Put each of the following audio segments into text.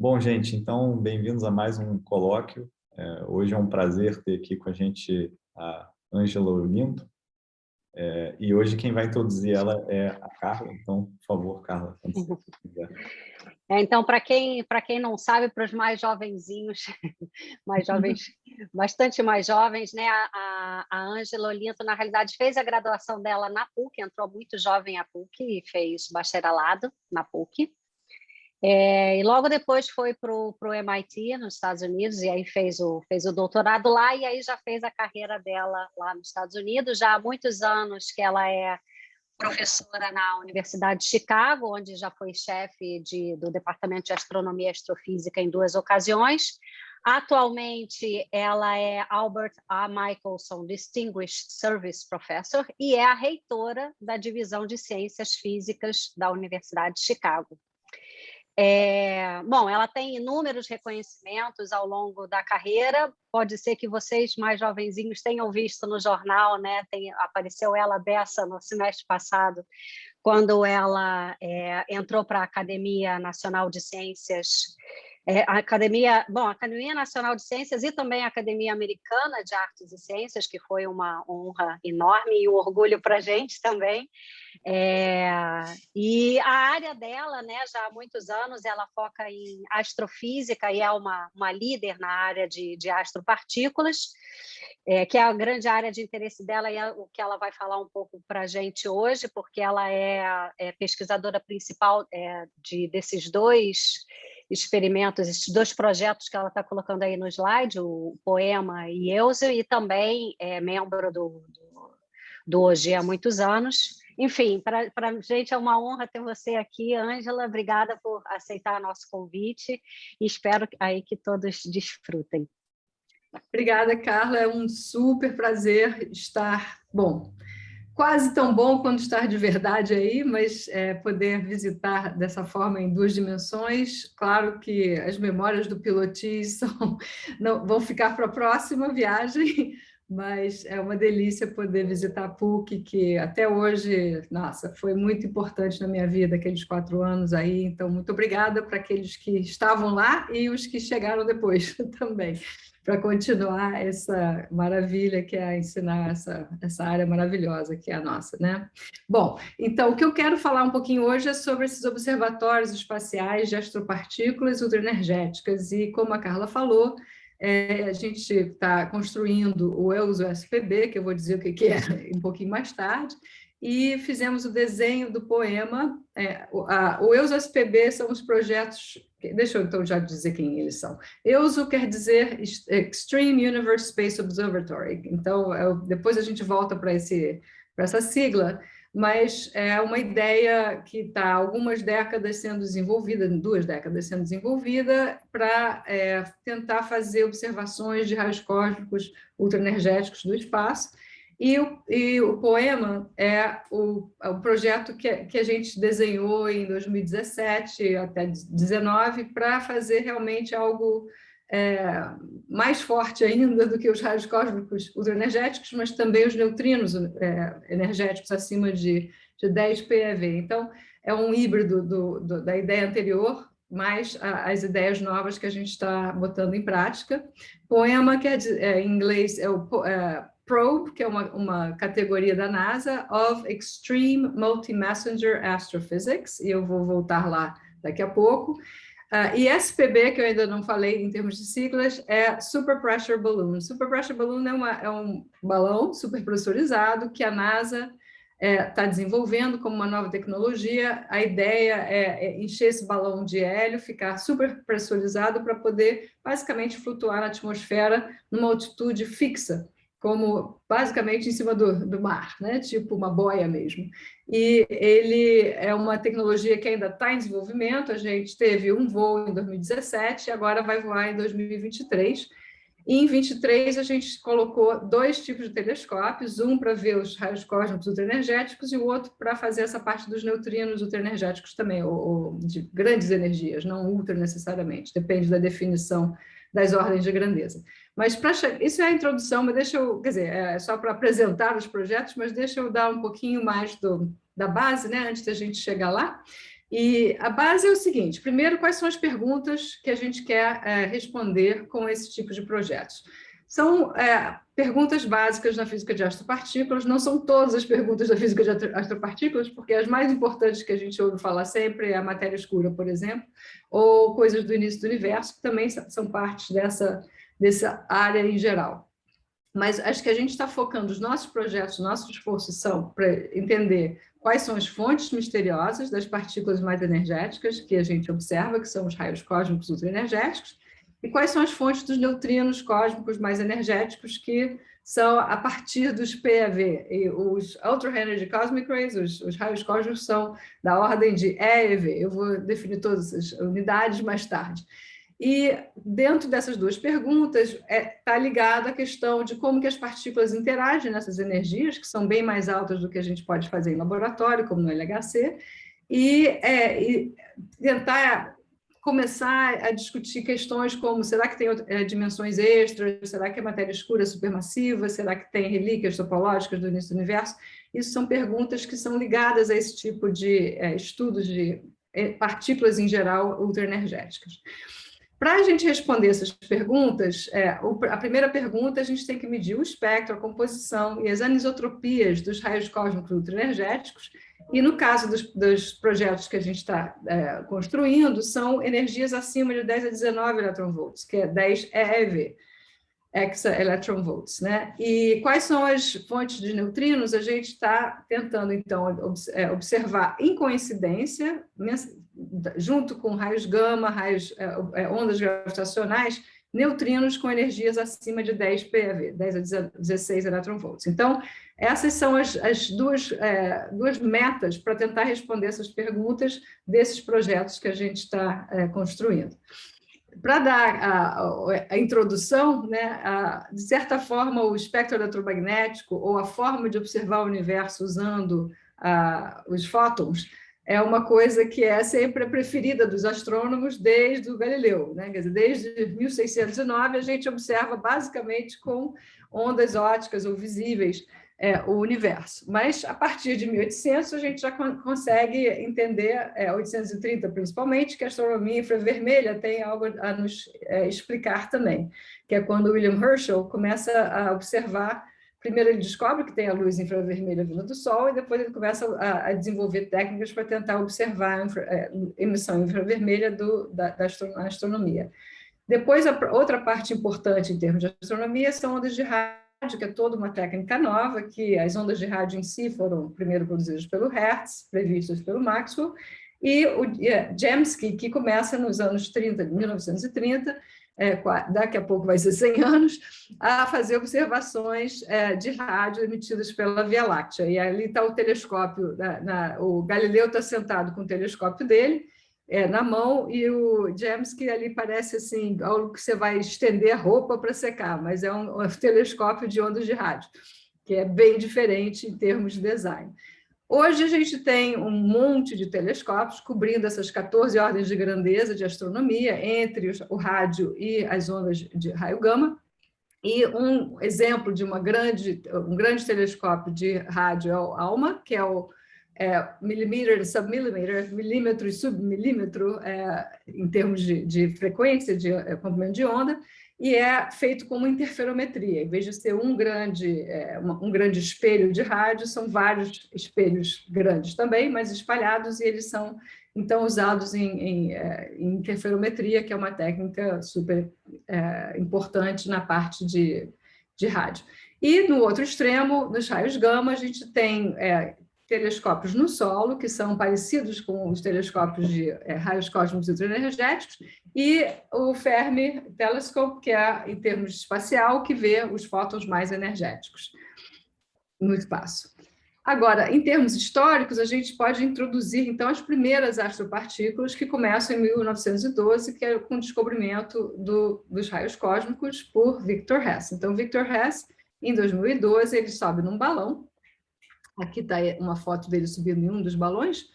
Bom, gente, então, bem-vindos a mais um colóquio. Hoje é um prazer ter aqui com a gente a Ângela Olinto. E hoje quem vai introduzir ela é a Carla. Então, por favor, Carla, quando você quiser. Então, para quem não sabe, para os mais jovenzinhos, mais jovens, bastante mais jovens, né? A Ângela Olinto, na realidade, fez a graduação dela na PUC, entrou muito jovem à PUC e fez bacharelado na PUC. E logo depois foi para o MIT, nos Estados Unidos, e aí fez o doutorado lá, e aí já fez a carreira dela lá nos Estados Unidos. Já há muitos anos que ela é professora na Universidade de Chicago, onde já foi chefe do Departamento de Astronomia e Astrofísica em 2 ocasiões. Atualmente, ela é Albert A. Michelson Distinguished Service Professor e é a reitora da Divisão de Ciências Físicas da Universidade de Chicago. Bom, ela tem inúmeros reconhecimentos ao longo da carreira. Pode ser que vocês mais jovenzinhos tenham visto no jornal, né? Apareceu ela beça no semestre passado, quando ela entrou para a Academia Nacional de Ciências, a Academia Nacional de Ciências e também a Academia Americana de Artes e Ciências, que foi uma honra enorme e um orgulho para a gente também. E a área dela, né, já há muitos anos, ela foca em astrofísica e é uma líder na área de astropartículas, que é a grande área de interesse dela e é o que ela vai falar um pouco para a gente hoje, porque ela é pesquisadora principal desses 2 experimentos, esses 2 projetos que ela está colocando aí no slide, o POEMA e EUSO, e também é membro do OG há muitos anos. Enfim, para a gente é uma honra ter você aqui, Ângela. Obrigada por aceitar nosso convite e espero aí que todos desfrutem. Obrigada, Carla. É um super prazer estar, quase tão bom quanto estar de verdade aí, mas poder visitar dessa forma em 2 dimensões. Claro que as memórias do pilotis vão ficar para a próxima viagem, mas é uma delícia poder visitar a PUC, que até hoje, nossa, foi muito importante na minha vida, aqueles 4 anos aí. Então, muito obrigada para aqueles que estavam lá e os que chegaram depois também, para continuar essa maravilha que é ensinar essa área maravilhosa que é a nossa, né? Bom, então, o que eu quero falar um pouquinho hoje é sobre esses observatórios espaciais de astropartículas ultraenergéticas, e como a Carla falou, a gente está construindo o EUSO-SPB, que eu vou dizer o que é um pouquinho mais tarde, e fizemos o desenho do POEMA. O EUSO-SPB são os projetos... Deixa eu, então, já dizer quem eles são. EUSO quer dizer Extreme Universe Space Observatory. Então, depois a gente volta para essa sigla, mas é uma ideia que está há algumas décadas sendo desenvolvida, 2 décadas sendo desenvolvida, para tentar fazer observações de raios cósmicos ultraenergéticos do espaço. E o POEMA é o projeto que a gente desenhou em 2017 até 2019 para fazer realmente algo mais forte ainda do que os raios cósmicos ultraenergéticos, mas também os neutrinos energéticos acima de 10 PeV. Então, é um híbrido da ideia anterior, mais as ideias novas que a gente está botando em prática. POEMA, que em inglês é o PROBE, que é uma categoria da NASA, of Extreme Multi-Messenger Astrophysics, e eu vou voltar lá daqui a pouco. E SPB, que eu ainda não falei em termos de siglas, é Super Pressure Balloon. Super Pressure Balloon é um balão superpressurizado que a NASA está desenvolvendo como uma nova tecnologia. A ideia é encher esse balão de hélio, ficar superpressurizado para poder, basicamente, flutuar na atmosfera numa altitude fixa, como basicamente em cima do mar, né? Tipo uma boia mesmo. E ele é uma tecnologia que ainda está em desenvolvimento. A gente teve um voo em 2017 e agora vai voar em 2023. E em 2023 a gente colocou 2 tipos de telescópios, um para ver os raios cósmicos ultraenergéticos e o outro para fazer essa parte dos neutrinos ultraenergéticos também, ou de grandes energias, não ultra necessariamente, depende da definição das ordens de grandeza. Mas isso é a introdução, mas deixa eu, quer dizer, é só para apresentar os projetos, mas deixa eu dar um pouquinho mais da base, né, antes da gente chegar lá. E a base é o seguinte: primeiro, quais são as perguntas que a gente quer responder com esse tipo de projetos? São perguntas básicas na física de astropartículas, não são todas as perguntas da física de astropartículas, porque as mais importantes que a gente ouve falar sempre é a matéria escura, por exemplo, ou coisas do início do universo, que também são partes dessa área em geral. Mas acho que a gente está focando os nossos projetos, nosso esforço são para entender quais são as fontes misteriosas das partículas mais energéticas que a gente observa, que são os raios cósmicos ultraenergéticos, e quais são as fontes dos neutrinos cósmicos mais energéticos, que são a partir dos PeV. E os Ultra Energy Cosmic Rays, os raios cósmicos, são da ordem de E e V. Eu vou definir todas as unidades mais tarde. E dentro dessas duas perguntas está ligada a questão de como que as partículas interagem nessas energias, que são bem mais altas do que a gente pode fazer em laboratório, como no LHC, e tentar começar a discutir questões como: será que tem dimensões extras? Será que a matéria escura é supermassiva? Será que tem relíquias topológicas do início do universo? Isso são perguntas que são ligadas a esse tipo de estudos de partículas em geral ultraenergéticas. Para a gente responder essas perguntas, a primeira pergunta, a gente tem que medir o espectro, a composição e as anisotropias dos raios cósmicos ultraenergéticos, e no caso dos projetos que a gente está construindo, são energias acima de 10 a 19 eletronvolts, que é 10 eV, exa-electronvolts, né? E quais são as fontes de neutrinos? A gente está tentando, então, observar em coincidência, junto com raios gama, ondas gravitacionais, neutrinos com energias acima de 10 PeV, 10 a 16 eletronvolts. Então, essas são as duas metas para tentar responder essas perguntas desses projetos que a gente está construindo. Para dar a introdução, né, de certa forma, o espectro eletromagnético, ou a forma de observar o universo usando os fótons, é uma coisa que é sempre a preferida dos astrônomos desde o Galileu, né? Quer dizer, desde 1609 a gente observa basicamente com ondas ópticas ou visíveis o universo. Mas a partir de 1800 a gente já consegue entender, 830 principalmente, que a astronomia infravermelha tem algo a nos explicar também, que é quando William Herschel começa a observar. Primeiro ele descobre que tem a luz infravermelha vindo do Sol, e depois ele começa a desenvolver técnicas para tentar observar a emissão infravermelha da astronomia. Depois, a outra parte importante em termos de astronomia são ondas de rádio, que é toda uma técnica nova, que as ondas de rádio em si foram primeiro produzidas pelo Hertz, previstas pelo Maxwell, e o Jamsky, que começa nos anos 30, 1930, daqui a pouco vai ser 100 anos, a fazer observações de rádio emitidas pela Via Láctea. E ali está o telescópio, o Galileu está sentado com o telescópio dele na mão, e o Jamsky ali parece assim, algo que você vai estender a roupa para secar, mas é um telescópio de ondas de rádio, que é bem diferente em termos de design. Hoje a gente tem um monte de telescópios cobrindo essas 14 ordens de grandeza de astronomia, entre o rádio e as ondas de raio gama. E um exemplo de um grande telescópio de rádio é o ALMA, que é o milímetro, submilímetro, milímetro e submilímetro em termos de frequência, de comprimento de onda, e é feito como interferometria. Em vez de ser um grande espelho de rádio, são vários espelhos grandes também, mas espalhados, e eles são, então, usados em interferometria, que é uma técnica super importante na parte de rádio. E, no outro extremo, nos raios gama, a gente tem telescópios no solo, que são parecidos com os telescópios de raios cósmicos ultraenergéticos, e o Fermi Telescope, que é, em termos espacial, que vê os fótons mais energéticos no espaço. Agora, em termos históricos, a gente pode introduzir, então, as primeiras astropartículas, que começam em 1912, que é com o descobrimento dos raios cósmicos por Victor Hess. Então, Victor Hess, em 2012, ele sobe num balão. Aqui está uma foto dele subindo em um dos balões,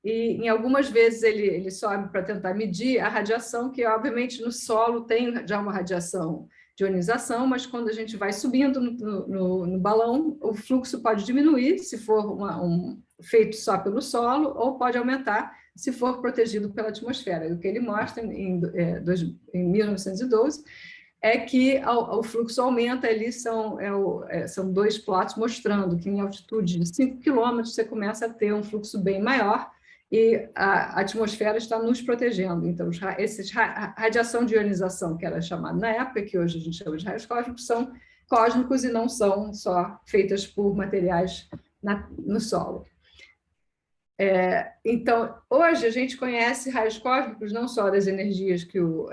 e em algumas vezes ele sobe para tentar medir a radiação, que obviamente no solo tem já uma radiação de ionização, mas quando a gente vai subindo no balão, o fluxo pode diminuir, se for feito só pelo solo, ou pode aumentar, se for protegido pela atmosfera. E o que ele mostra em 1912 é que o fluxo aumenta, ali são 2 plots mostrando que em altitude de 5 quilômetros você começa a ter um fluxo bem maior e a atmosfera está nos protegendo. Então, radiação de ionização, que era chamada na época, que hoje a gente chama de raios cósmicos, são cósmicos e não são só feitas por materiais no solo. Então, hoje a gente conhece raios cósmicos não só das energias que o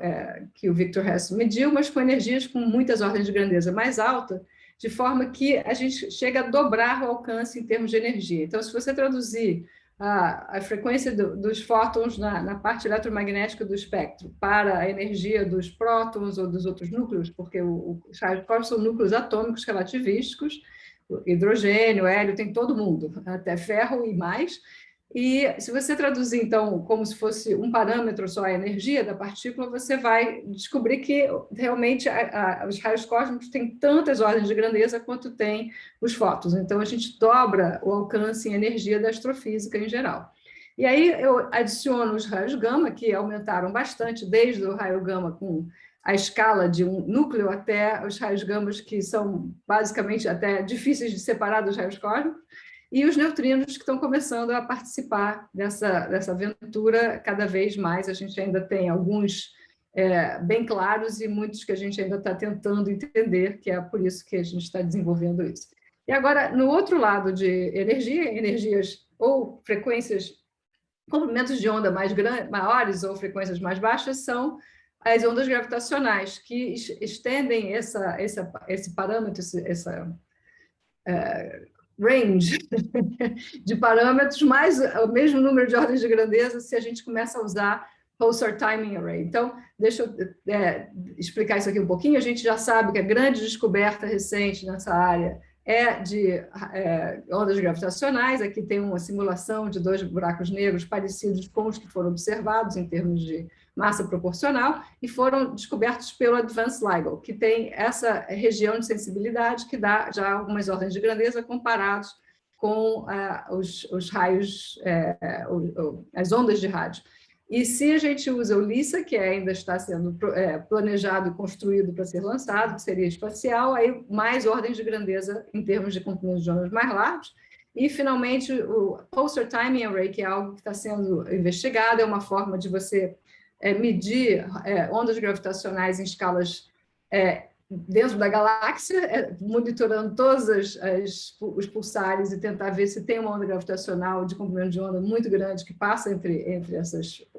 Victor Hess mediu, mas com energias com muitas ordens de grandeza mais alta, de forma que a gente chega a dobrar o alcance em termos de energia. Então, se você traduzir a frequência dos fótons na parte eletromagnética do espectro para a energia dos prótons ou dos outros núcleos, porque os raios cósmicos são núcleos atômicos relativísticos, hidrogênio, hélio, tem todo mundo, até ferro e mais. E se você traduzir, então, como se fosse um parâmetro só a energia da partícula, você vai descobrir que realmente os raios cósmicos têm tantas ordens de grandeza quanto tem os fótons. Então, a gente dobra o alcance em energia da astrofísica em geral. E aí eu adiciono os raios gama, que aumentaram bastante, desde o raio gama com a escala de um núcleo até os raios gamas que são basicamente até difíceis de separar dos raios cósmicos, e os neutrinos que estão começando a participar dessa aventura cada vez mais. A gente ainda tem alguns bem claros e muitos que a gente ainda está tentando entender, que é por isso que a gente está desenvolvendo isso. E agora, no outro lado de energias ou frequências, comprimentos de onda maiores ou frequências mais baixas, são as ondas gravitacionais, que estendem esse parâmetro, essa range de parâmetros, mais o mesmo número de ordens de grandeza, se a gente começa a usar Pulsar Timing Array. Então, deixa eu explicar isso aqui um pouquinho. A gente já sabe que a grande descoberta recente nessa área é de ondas gravitacionais. Aqui tem uma simulação de 2 buracos negros parecidos com os que foram observados em termos de massa proporcional, e foram descobertos pelo Advanced LIGO, que tem essa região de sensibilidade que dá já algumas ordens de grandeza comparados com os raios, as ondas de rádio. E se a gente usa o LISA, que ainda está sendo planejado e construído para ser lançado, que seria espacial, aí mais ordens de grandeza em termos de comprimentos de ondas mais largos. E, finalmente, o Pulsar Timing Array, que é algo que está sendo investigado, é uma forma de você medir ondas gravitacionais em escalas dentro da galáxia, monitorando todos os pulsares e tentar ver se tem uma onda gravitacional de comprimento de onda muito grande que passa entre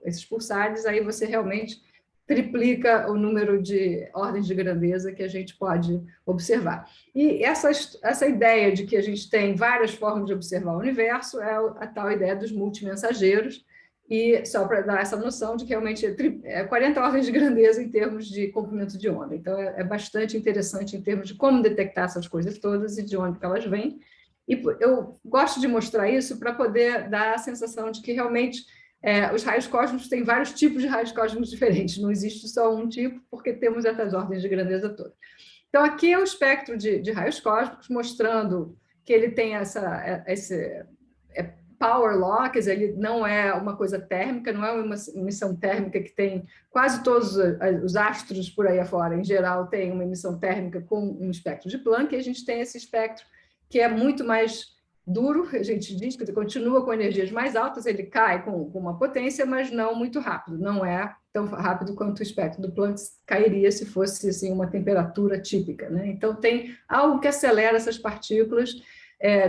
esses pulsares. Aí você realmente triplica o número de ordens de grandeza que a gente pode observar. E essa ideia de que a gente tem várias formas de observar o universo é a tal ideia dos multimensageiros, e só para dar essa noção de que realmente é 40 ordens de grandeza em termos de comprimento de onda. Então, é bastante interessante em termos de como detectar essas coisas todas e de onde elas vêm. E eu gosto de mostrar isso para poder dar a sensação de que realmente os raios cósmicos têm vários tipos de raios cósmicos diferentes, não existe só um tipo, porque temos essas ordens de grandeza todas. Então, aqui é o espectro de raios cósmicos, mostrando que ele tem esse power law, quer dizer, ele não é uma coisa térmica, não é uma emissão térmica que tem quase todos os astros por aí afora, em geral, tem uma emissão térmica com um espectro de Planck, e a gente tem esse espectro que é muito mais duro, a gente diz que continua com energias mais altas, ele cai com uma potência, mas não muito rápido, não é tão rápido quanto o espectro do Planck cairia se fosse assim, uma temperatura típica, né? Então, tem algo que acelera essas partículas.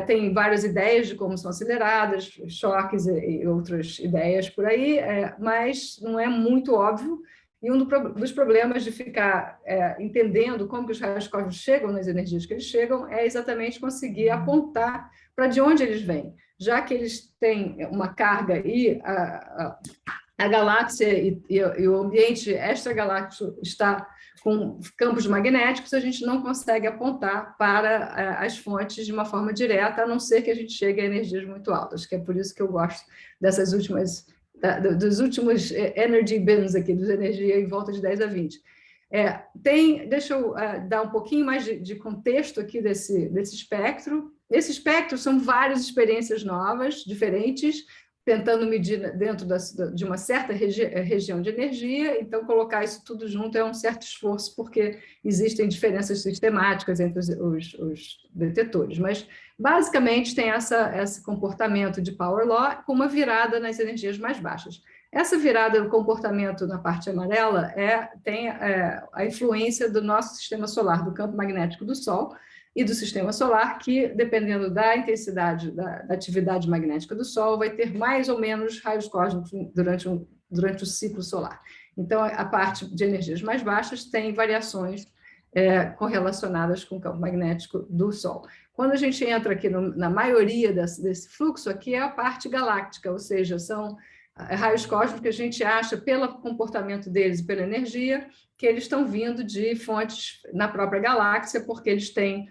Tem várias ideias de como são aceleradas, choques e outras ideias por aí, mas não é muito óbvio. E um dos problemas de ficar entendendo como que os raios cósmicos chegam nas energias que eles chegam é exatamente conseguir apontar para de onde eles vêm, já que eles têm uma carga e a galáxia e o ambiente extragaláctico está com campos magnéticos, a gente não consegue apontar para as fontes de uma forma direta, a não ser que a gente chegue a energias muito altas, que é por isso que eu gosto dos últimos energy bins aqui, dos energia em volta de 10 a 20. Deixa eu dar um pouquinho mais de contexto aqui desse espectro. Esse espectro são várias experiências novas, diferentes, tentando medir dentro de uma certa região de energia, então colocar isso tudo junto é um certo esforço, porque existem diferenças sistemáticas entre os detetores, mas basicamente tem esse comportamento de Power Law com uma virada nas energias mais baixas. Essa virada do comportamento na parte amarela tem a influência do nosso sistema solar, do campo magnético do Sol, e do sistema solar, que, dependendo da intensidade da atividade magnética do Sol, vai ter mais ou menos raios cósmicos durante o ciclo solar. Então, a parte de energias mais baixas tem variações correlacionadas com o campo magnético do Sol. Quando a gente entra aqui na maioria desse fluxo, aqui é a parte galáctica, ou seja, são raios cósmicos que a gente acha, pelo comportamento deles e pela energia, que eles estão vindo de fontes na própria galáxia, porque eles têm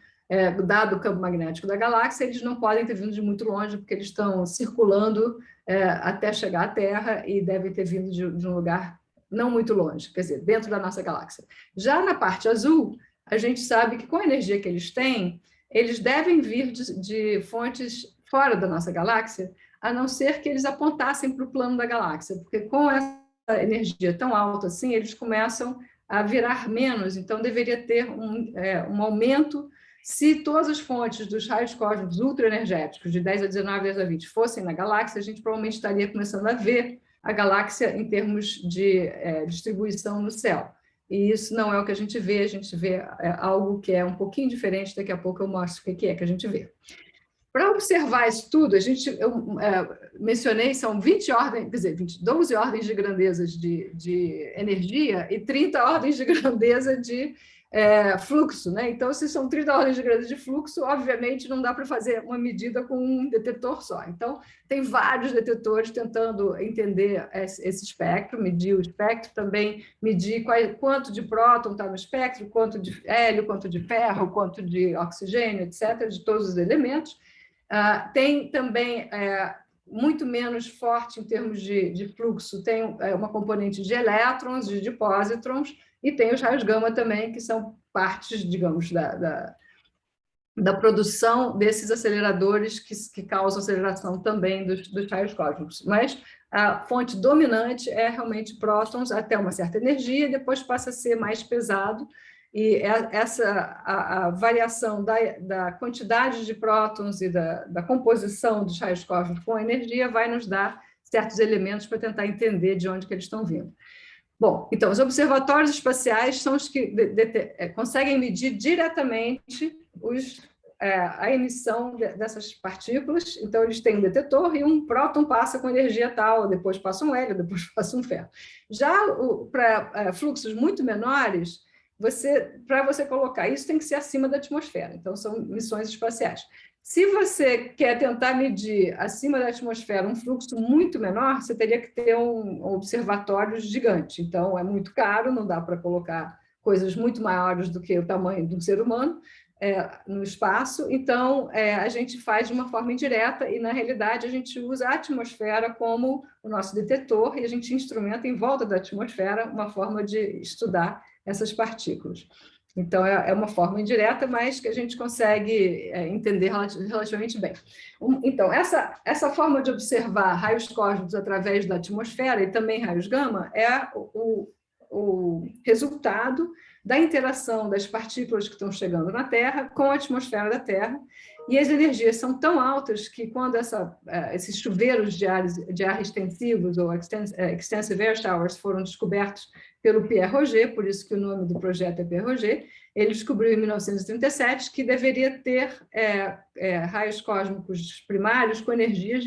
dado o campo magnético da galáxia, eles não podem ter vindo de muito longe, porque eles estão circulando até chegar à Terra e devem ter vindo de um lugar não muito longe, quer dizer, dentro da nossa galáxia. Já na parte azul, a gente sabe que com a energia que eles têm, eles devem vir de fontes fora da nossa galáxia, a não ser que eles apontassem para o plano da galáxia, porque com essa energia tão alta assim, eles começam a virar menos, então deveria ter um aumento. Se todas as fontes dos raios cósmicos ultraenergéticos, de 10 a 19, 10 a 20, fossem na galáxia, a gente provavelmente estaria começando a ver a galáxia em termos de distribuição no céu. E isso não é o que a gente vê algo que é um pouquinho diferente, daqui a pouco eu mostro o que é que a gente vê. Para observar isso tudo, eu mencionei, são 12 ordens de grandezas de energia e 30 ordens de grandeza de fluxo, né? Então, se são 30 ordens de grandeza de fluxo, obviamente não dá para fazer uma medida com um detetor só. Então, tem vários detetores tentando entender esse espectro, medir o espectro, também medir quanto de próton está no espectro, quanto de hélio, quanto de ferro, quanto de oxigênio, etc., de todos os elementos. Tem também, muito menos forte em termos de fluxo, tem uma componente de elétrons, de pósitrons, e tem os raios gama também, que são partes, digamos, da produção desses aceleradores que causam aceleração também dos raios cósmicos. Mas a fonte dominante é realmente prótons até uma certa energia, e depois passa a ser mais pesado, e a variação da quantidade de prótons e da composição dos raios cósmicos com a energia vai nos dar certos elementos para tentar entender de onde que eles estão vindo. Bom, então, os observatórios espaciais são os que conseguem medir diretamente a emissão dessas partículas. Então, eles têm um detetor e um próton passa com energia tal, depois passa um hélio, depois passa um ferro. Já para fluxos muito menores, para você colocar isso, tem que ser acima da atmosfera. Então, são missões espaciais. Se você quer tentar medir acima da atmosfera um fluxo muito menor, você teria que ter um observatório gigante. Então, é muito caro, não dá para colocar coisas muito maiores do que o tamanho de um ser humano no espaço. Então, a gente faz de uma forma indireta e, na realidade, a gente usa a atmosfera como o nosso detetor e a gente instrumenta em volta da atmosfera uma forma de estudar essas partículas. Então, é uma forma indireta, mas que a gente consegue entender relativamente bem. Então, essa forma de observar raios cósmicos através da atmosfera e também raios gama é o resultado da interação das partículas que estão chegando na Terra com a atmosfera da Terra, e as energias são tão altas que quando esses chuveiros de ar extensivos, ou extensive air showers, foram descobertos pelo Pierre Roget, por isso que o nome do projeto é Pierre Roget, ele descobriu em 1937 que deveria ter raios cósmicos primários com energias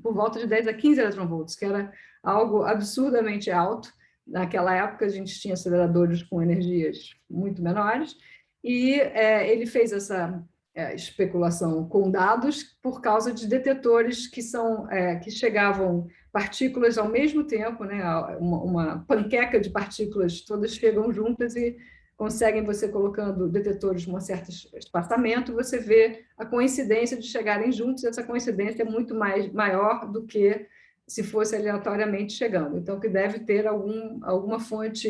por volta de 10 a 15 eletronvolts, que era algo absurdamente alto. Naquela época, a gente tinha aceleradores com energias muito menores, e ele fez essa especulação com dados por causa de detetores que chegavam partículas ao mesmo tempo, né? Uma panqueca de partículas, todas chegam juntas e conseguem, você colocando detetores num certo espaçamento, você vê a coincidência de chegarem juntos, essa coincidência é muito maior do que se fosse aleatoriamente chegando. Então, que deve ter alguma fonte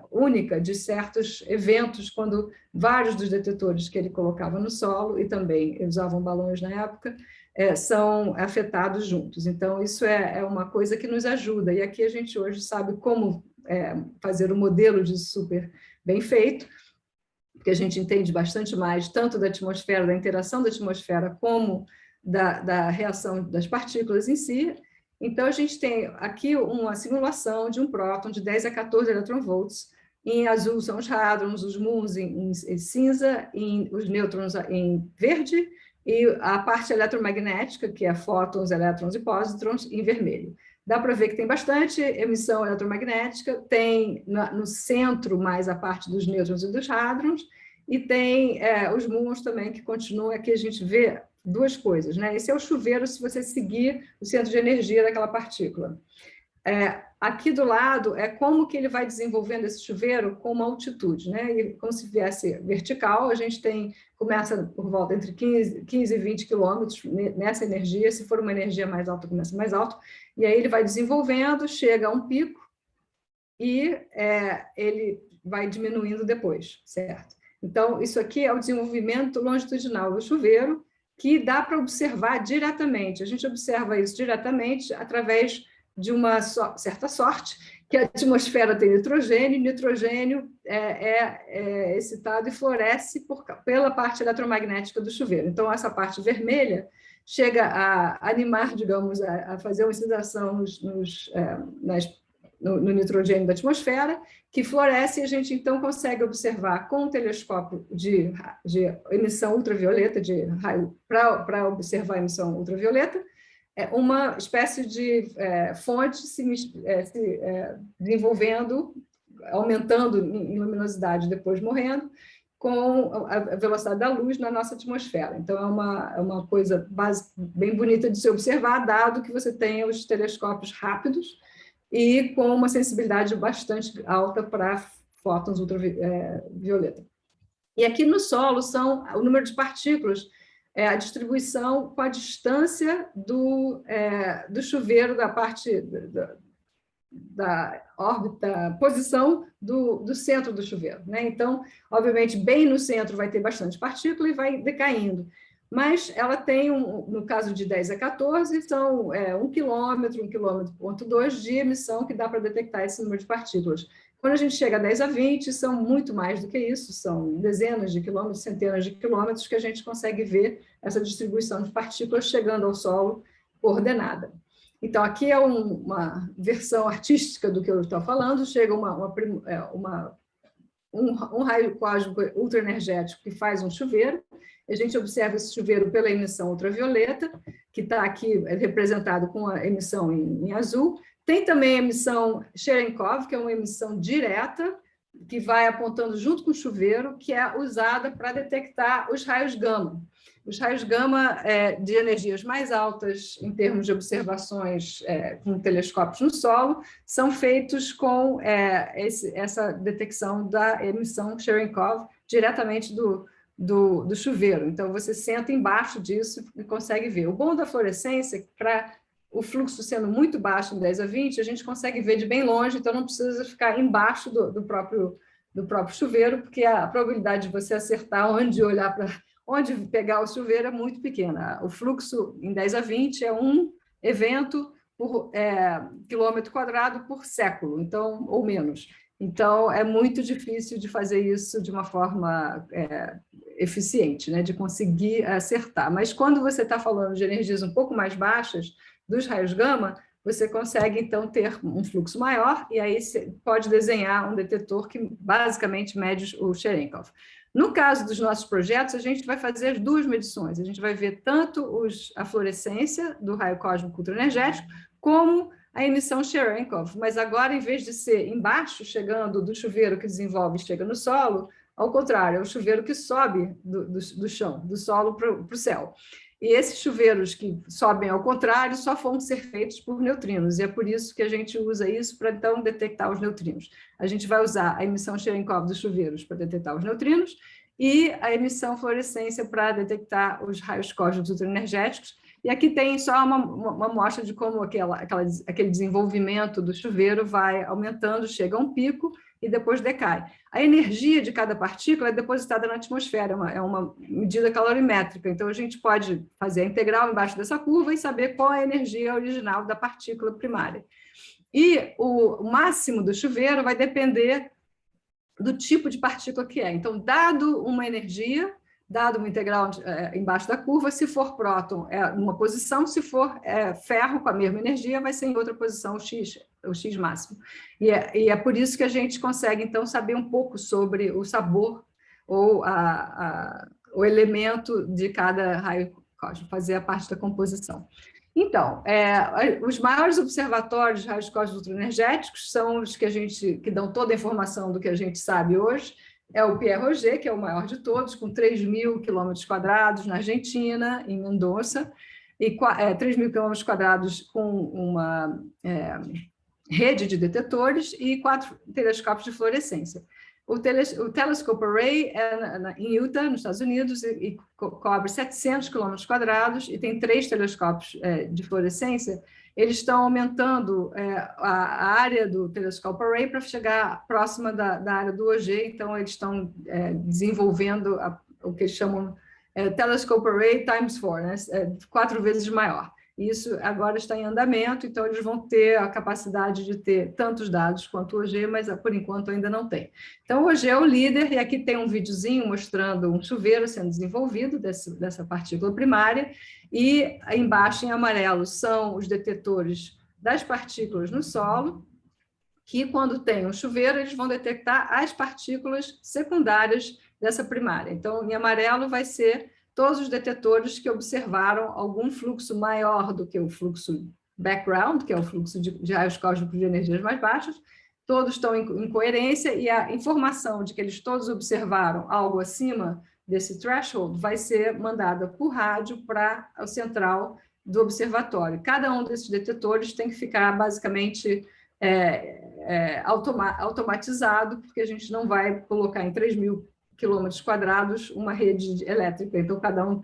única de certos eventos, quando vários dos detetores que ele colocava no solo, e também usavam balões na época, são afetados juntos. Então, isso é uma coisa que nos ajuda. E aqui a gente hoje sabe como fazer o modelo de super bem feito, porque a gente entende bastante mais tanto da atmosfera, da interação da atmosfera, como da reação das partículas em si. Então, a gente tem aqui uma simulação de um próton de 10 a 14 eletronvolts. Em azul são os hadrons, os muons em cinza, os nêutrons em verde, e a parte eletromagnética, que é fótons, elétrons e pósitrons, em vermelho. Dá para ver que tem bastante emissão eletromagnética, tem no centro mais a parte dos nêutrons e dos hadrons, e tem os muons também, que continuam. Aqui a gente vê duas coisas, né? Esse é o chuveiro se você seguir o centro de energia daquela partícula. Aqui do lado é como que ele vai desenvolvendo esse chuveiro com uma altitude, né? E como se viesse vertical, a gente começa por volta entre 15 e 20 quilômetros nessa energia. Se for uma energia mais alta, começa mais alto, e aí ele vai desenvolvendo, chega a um pico e ele vai diminuindo depois, certo? Então, isso aqui é o desenvolvimento longitudinal do chuveiro, que dá para observar diretamente. A gente observa isso diretamente através de uma certa sorte, que a atmosfera tem nitrogênio, e nitrogênio é excitado e floresce pela parte eletromagnética do chuveiro. Então, essa parte vermelha chega a animar, digamos, a fazer uma oxidação no nitrogênio da atmosfera, que floresce, e a gente, então, consegue observar com um telescópio de emissão ultravioleta, para observar a emissão ultravioleta, uma espécie de fonte se desenvolvendo, aumentando em luminosidade, depois morrendo, com a velocidade da luz na nossa atmosfera. Então, é uma coisa bem bonita de se observar, dado que você tenha os telescópios rápidos e com uma sensibilidade bastante alta para fótons ultravioleta. E aqui no solo são o número de partículas, a distribuição com a distância do chuveiro, da parte da órbita, posição do centro do chuveiro, né? Então, obviamente, bem no centro vai ter bastante partícula e vai decaindo. Mas ela tem, no caso de 10 a 14, são 1 quilômetro, 1,2 km de emissão que dá para detectar esse número de partículas. Quando a gente chega a 10 a 20, são muito mais do que isso, são dezenas de quilômetros, centenas de quilômetros que a gente consegue ver essa distribuição de partículas chegando ao solo coordenada. Então, aqui é uma versão artística do que eu estou falando, chega um raio cósmico ultraenergético que faz um chuveiro, a gente observa esse chuveiro pela emissão ultravioleta, que está aqui representado com a emissão em azul. Tem também a emissão Cherenkov, que é uma emissão direta, que vai apontando junto com o chuveiro, que é usada para detectar os raios gama. Os raios gama de energias mais altas, em termos de observações com telescópios no solo, são feitos com essa detecção da emissão Cherenkov diretamente do chuveiro. Então, você senta embaixo disso e consegue ver. O bom da fluorescência é que, para o fluxo sendo muito baixo, em 10 a 20, a gente consegue ver de bem longe, então não precisa ficar embaixo do próprio chuveiro, porque a probabilidade de você acertar onde pegar o chuveiro é muito pequena. O fluxo em 10 a 20 é um evento por quilômetro quadrado por século, então, ou menos. Então, é muito difícil de fazer isso de uma forma eficiente, né, de conseguir acertar. Mas quando você está falando de energias um pouco mais baixas, dos raios gama, você consegue, então, ter um fluxo maior, e aí você pode desenhar um detetor que basicamente mede o Cherenkov. No caso dos nossos projetos, a gente vai fazer as duas medições. A gente vai ver tanto a fluorescência do raio cósmico ultraenergético, como a emissão Cherenkov. Mas agora, em vez de ser embaixo, chegando do chuveiro que desenvolve e chega no solo, ao contrário, é o chuveiro que sobe do chão, do solo para o céu. E esses chuveiros que sobem ao contrário só vão ser feitos por neutrinos, e é por isso que a gente usa isso para, então, detectar os neutrinos. A gente vai usar a emissão Cherenkov dos chuveiros para detectar os neutrinos e a emissão fluorescência para detectar os raios cósmicos ultraenergéticos. E aqui tem só uma amostra de como aquele desenvolvimento do chuveiro vai aumentando, chega a um pico, e depois decai. A energia de cada partícula é depositada na atmosfera, é uma medida calorimétrica, então a gente pode fazer a integral embaixo dessa curva e saber qual é a energia original da partícula primária. E o máximo do chuveiro vai depender do tipo de partícula que é. Então, dado uma energia, dado uma integral embaixo da curva, se for próton é uma posição, se for ferro com a mesma energia, vai ser em outra posição o X máximo. E é por isso que a gente consegue, então, saber um pouco sobre o sabor ou o elemento de cada raio cósmico, fazer a parte da composição. Então, os maiores observatórios de raios cósmicos ultraenergéticos são os que dão toda a informação do que a gente sabe hoje. É o Pierre Roget, que é o maior de todos, com 3.000 km² na Argentina, em Mendoza, e 3.000 km² com uma rede de detetores e 4 telescópios de fluorescência. O Telescope Array é em Utah, nos Estados Unidos, e cobre 700 km² e tem 3 telescópios de fluorescência. Eles estão aumentando a área do Telescope Array para chegar próxima da área do OG, então eles estão desenvolvendo o que eles chamam Telescope Array times 4, né? 4 vezes maior. Isso agora está em andamento, então eles vão ter a capacidade de ter tantos dados quanto o OG, mas por enquanto ainda não tem. Então, o OG é o líder, e aqui tem um videozinho mostrando um chuveiro sendo desenvolvido dessa partícula primária, e embaixo em amarelo são os detetores das partículas no solo, que quando tem um chuveiro, eles vão detectar as partículas secundárias dessa primária. Então, em amarelo vai ser todos os detetores que observaram algum fluxo maior do que o fluxo background, que é o fluxo de raios cósmicos de energias mais baixas, todos estão em coerência, e a informação de que eles todos observaram algo acima desse threshold vai ser mandada por rádio para a central do observatório. Cada um desses detetores tem que ficar basicamente automatizado, porque a gente não vai colocar em 3.000 km² uma rede elétrica, então cada um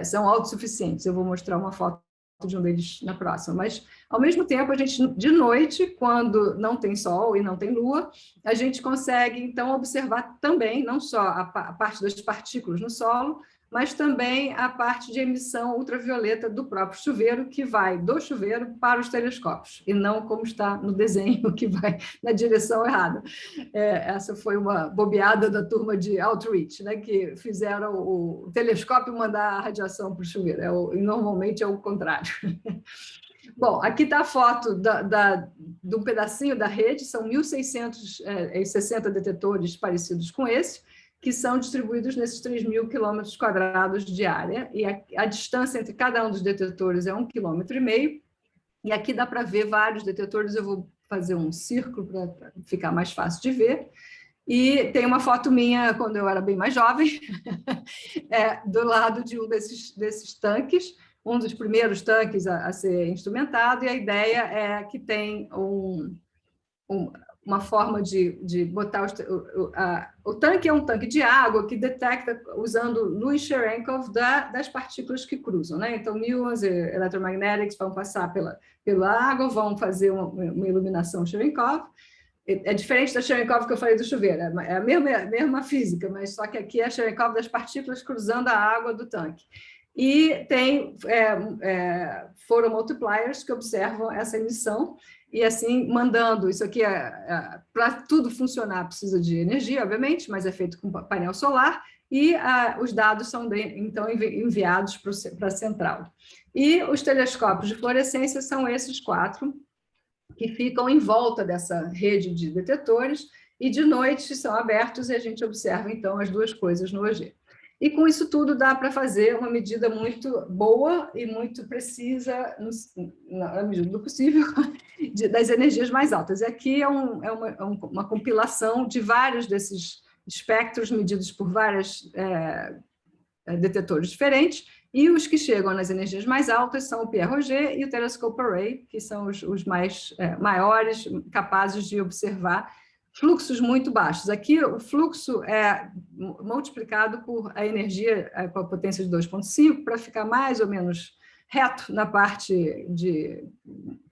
são autossuficientes. Eu vou mostrar uma foto de um deles na próxima, mas ao mesmo tempo a gente, de noite, quando não tem sol e não tem lua, a gente consegue então observar também não só a parte das partículas no solo, mas também a parte de emissão ultravioleta do próprio chuveiro, que vai do chuveiro para os telescópios, e não como está no desenho, que vai na direção errada. Essa foi uma bobeada da turma de Outreach, né, que fizeram o telescópio mandar a radiação para o chuveiro, e normalmente é o contrário. Bom, aqui está a foto de um pedacinho da rede, são 1.660 detetores parecidos com esse, que são distribuídos nesses 3.000 km² de área, e a distância entre cada um dos detetores é 1,5 km, e aqui dá para ver vários detetores. Eu vou fazer um círculo para ficar mais fácil de ver, e tem uma foto minha quando eu era bem mais jovem, do lado de um desses tanques, um dos primeiros tanques a ser instrumentado, e a ideia é que tem uma forma de botar o tanque é um tanque de água que detecta usando luz Cherenkov das partículas que cruzam, né? Então, muons eletromagnéticos vão passar pela água, vão fazer uma iluminação Cherenkov. É diferente da Cherenkov que eu falei do chuveiro, é a mesma física, mas só que aqui é a Cherenkov das partículas cruzando a água do tanque. E tem phoromultipliers que observam essa emissão, e assim, mandando, isso aqui para tudo funcionar precisa de energia, obviamente, mas é feito com painel solar, e os dados são então enviados para a central. E os telescópios de fluorescência são esses 4, que ficam em volta dessa rede de detetores, e de noite são abertos, e a gente observa, então, as duas coisas no OG. E com isso tudo dá para fazer uma medida muito boa e muito precisa, na medida do possível, das energias mais altas. E aqui é uma compilação de vários desses espectros medidos por vários detetores diferentes, e os que chegam nas energias mais altas são o Pierre Roget e o Telescope Array, que são os mais maiores, capazes de observar fluxos muito baixos. Aqui o fluxo é multiplicado por a energia com a potência de 2,5 para ficar mais ou menos reto na parte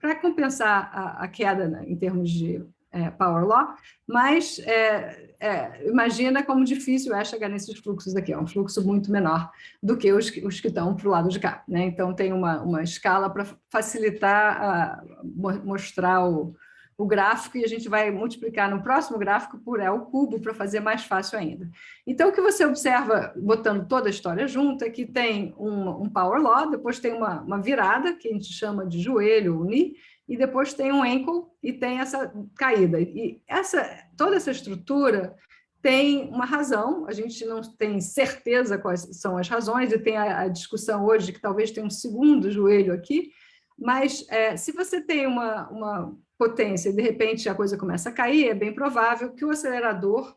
para compensar a queda, né, em termos de Power Law, mas imagina como difícil é chegar nesses fluxos aqui. É um fluxo muito menor do que os que estão para o lado de cá, né? Então, tem uma escala para facilitar, mostrar o gráfico, e a gente vai multiplicar no próximo gráfico por E ao cubo para fazer mais fácil ainda. Então, o que você observa, botando toda a história junto, é que tem um Power Law, depois tem uma virada, que a gente chama de joelho, ou knee, e depois tem um ankle e tem essa caída. E toda essa estrutura tem uma razão, a gente não tem certeza quais são as razões, e tem a discussão hoje de que talvez tenha um segundo joelho aqui, mas se você tem uma potência e, de repente, a coisa começa a cair, é bem provável que o acelerador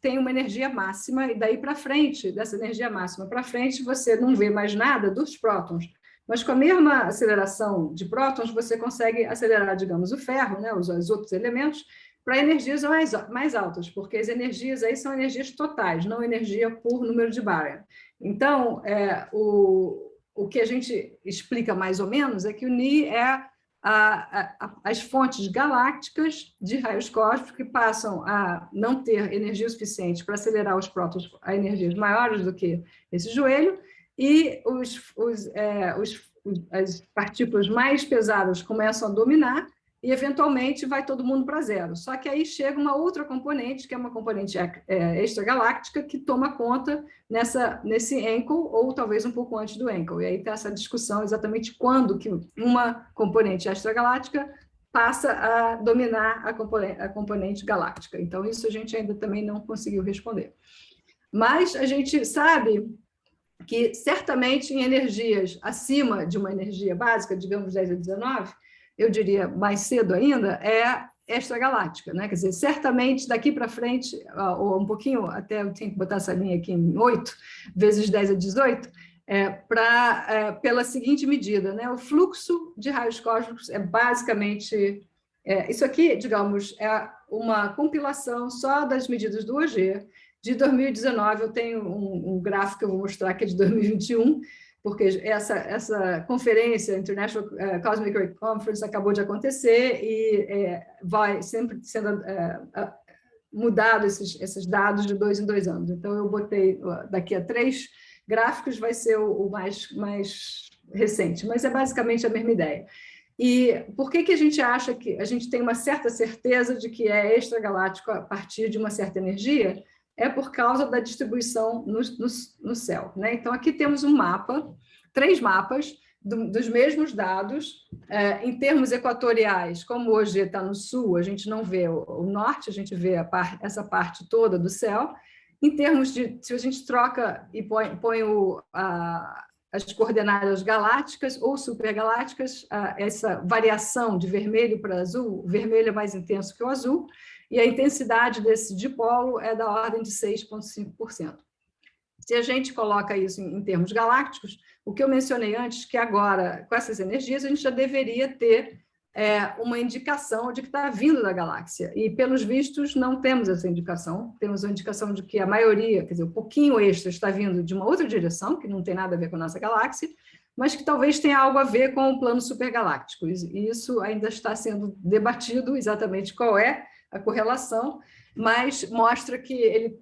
tenha uma energia máxima, e daí para frente, dessa energia máxima para frente, você não vê mais nada dos prótons. Mas com a mesma aceleração de prótons, você consegue acelerar, digamos, o ferro, né, os outros elementos, para energias mais altas, porque as energias aí são energias totais, não energia por número de Baryon. Então, o que a gente explica mais ou menos é que o Ni é as fontes galácticas de raios cósmicos que passam a não ter energia suficiente para acelerar os prótons a energias maiores do que esse joelho, e as partículas mais pesadas começam a dominar, e, eventualmente, vai todo mundo para zero. Só que aí chega uma outra componente, que é uma componente extragaláctica, que toma conta nesse ankle, ou talvez um pouco antes do ankle. E aí está essa discussão exatamente quando que uma componente extragaláctica passa a dominar a componente galáctica. Então, isso a gente ainda também não conseguiu responder. Mas a gente sabe que, certamente, em energias acima de uma energia básica, digamos 10 a 19, eu diria mais cedo ainda, é extragaláctica, né? Quer dizer, certamente daqui para frente, ou um pouquinho, até eu tenho que botar essa linha aqui em 8 vezes 10 a 18, pela seguinte medida, né? O fluxo de raios cósmicos é basicamente... isso aqui, digamos, é uma compilação só das medidas do OG. De 2019, eu tenho um gráfico que eu vou mostrar, que é de 2021, porque essa conferência, International Cosmic Ray Conference, acabou de acontecer, e vai sempre sendo mudado esses dados de 2 em 2 anos. Então, eu botei daqui a 3 gráficos, vai ser o mais recente, mas é basicamente a mesma ideia. E por que a gente acha que a gente tem uma certa certeza de que é extragaláctico a partir de uma certa energia? É por causa da distribuição no céu, né? Então, aqui temos um mapa, 3 mapas dos mesmos dados, em termos equatoriais. Como hoje está no sul, a gente não vê o norte, a gente vê essa parte toda do céu. Em termos de, se a gente troca e põe as coordenadas galácticas ou supergalácticas, essa variação de vermelho para azul, o vermelho é mais intenso que o azul, e a intensidade desse dipolo é da ordem de 6,5%. Se a gente coloca isso em termos galácticos, o que eu mencionei antes, que agora, com essas energias, a gente já deveria ter uma indicação de que está vindo da galáxia. E, pelos vistos, não temos essa indicação. Temos a indicação de que a maioria, quer dizer, um pouquinho extra, está vindo de uma outra direção, que não tem nada a ver com a nossa galáxia, mas que talvez tenha algo a ver com o plano supergaláctico. E isso ainda está sendo debatido, exatamente qual é a correlação, mas mostra que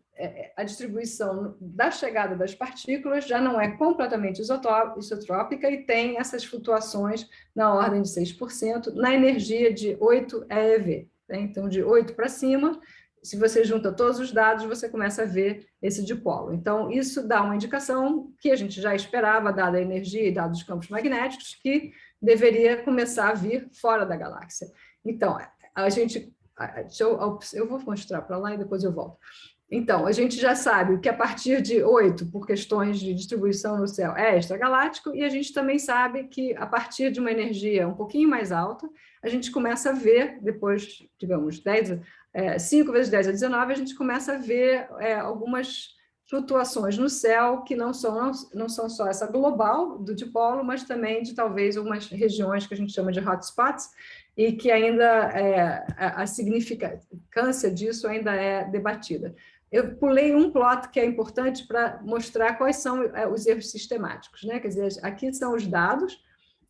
a distribuição da chegada das partículas já não é completamente isotrópica e tem essas flutuações na ordem de 6%, na energia de 8 eV. Né? Então, de 8 para cima, se você junta todos os dados, você começa a ver esse dipolo. Então, isso dá uma indicação que a gente já esperava, dada a energia e dados dos campos magnéticos, que deveria começar a vir fora da galáxia. Então, eu vou mostrar para lá e depois eu volto. Então, a gente já sabe que a partir de 8, por questões de distribuição no céu, é extragaláctico, e a gente também sabe que a partir de uma energia um pouquinho mais alta, a gente começa a ver, depois, digamos, 5 vezes 10 a 19, a gente começa a ver algumas flutuações no céu que não são só essa global do dipolo, mas também de talvez algumas regiões que a gente chama de hotspots, e que ainda a significância disso ainda é debatida. Eu pulei um plot que é importante para mostrar quais são os erros sistemáticos, né? Quer dizer, aqui são os dados,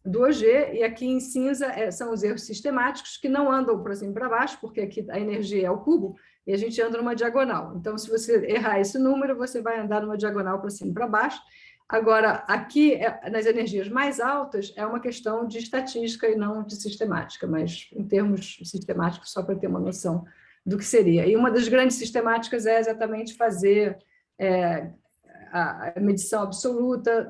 do OG, e aqui em cinza são os erros sistemáticos que não andam para cima e para baixo, porque aqui a energia é o cubo, e a gente anda numa diagonal. Então, se você errar esse número, você vai andar numa diagonal para cima e para baixo. Agora, aqui, nas energias mais altas, é uma questão de estatística e não de sistemática, mas em termos sistemáticos, só para ter uma noção do que seria. E uma das grandes sistemáticas é exatamente fazer a medição absoluta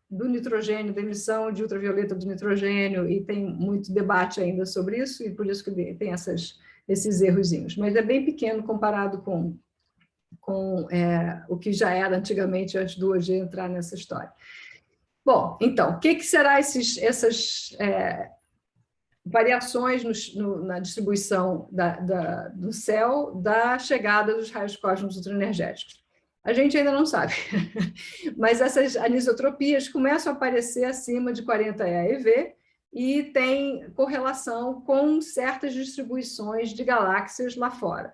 do nitrogênio, da emissão de ultravioleta do nitrogênio, e tem muito debate ainda sobre isso, e por isso que tem esses errozinhos. Mas é bem pequeno comparado com o que já era antigamente, antes do OG entrar nessa história. Bom, então, o que será essas variações na distribuição do céu da chegada dos raios cósmicos ultraenergéticos? A gente ainda não sabe, mas essas anisotropias começam a aparecer acima de 40 eV e tem correlação com certas distribuições de galáxias lá fora.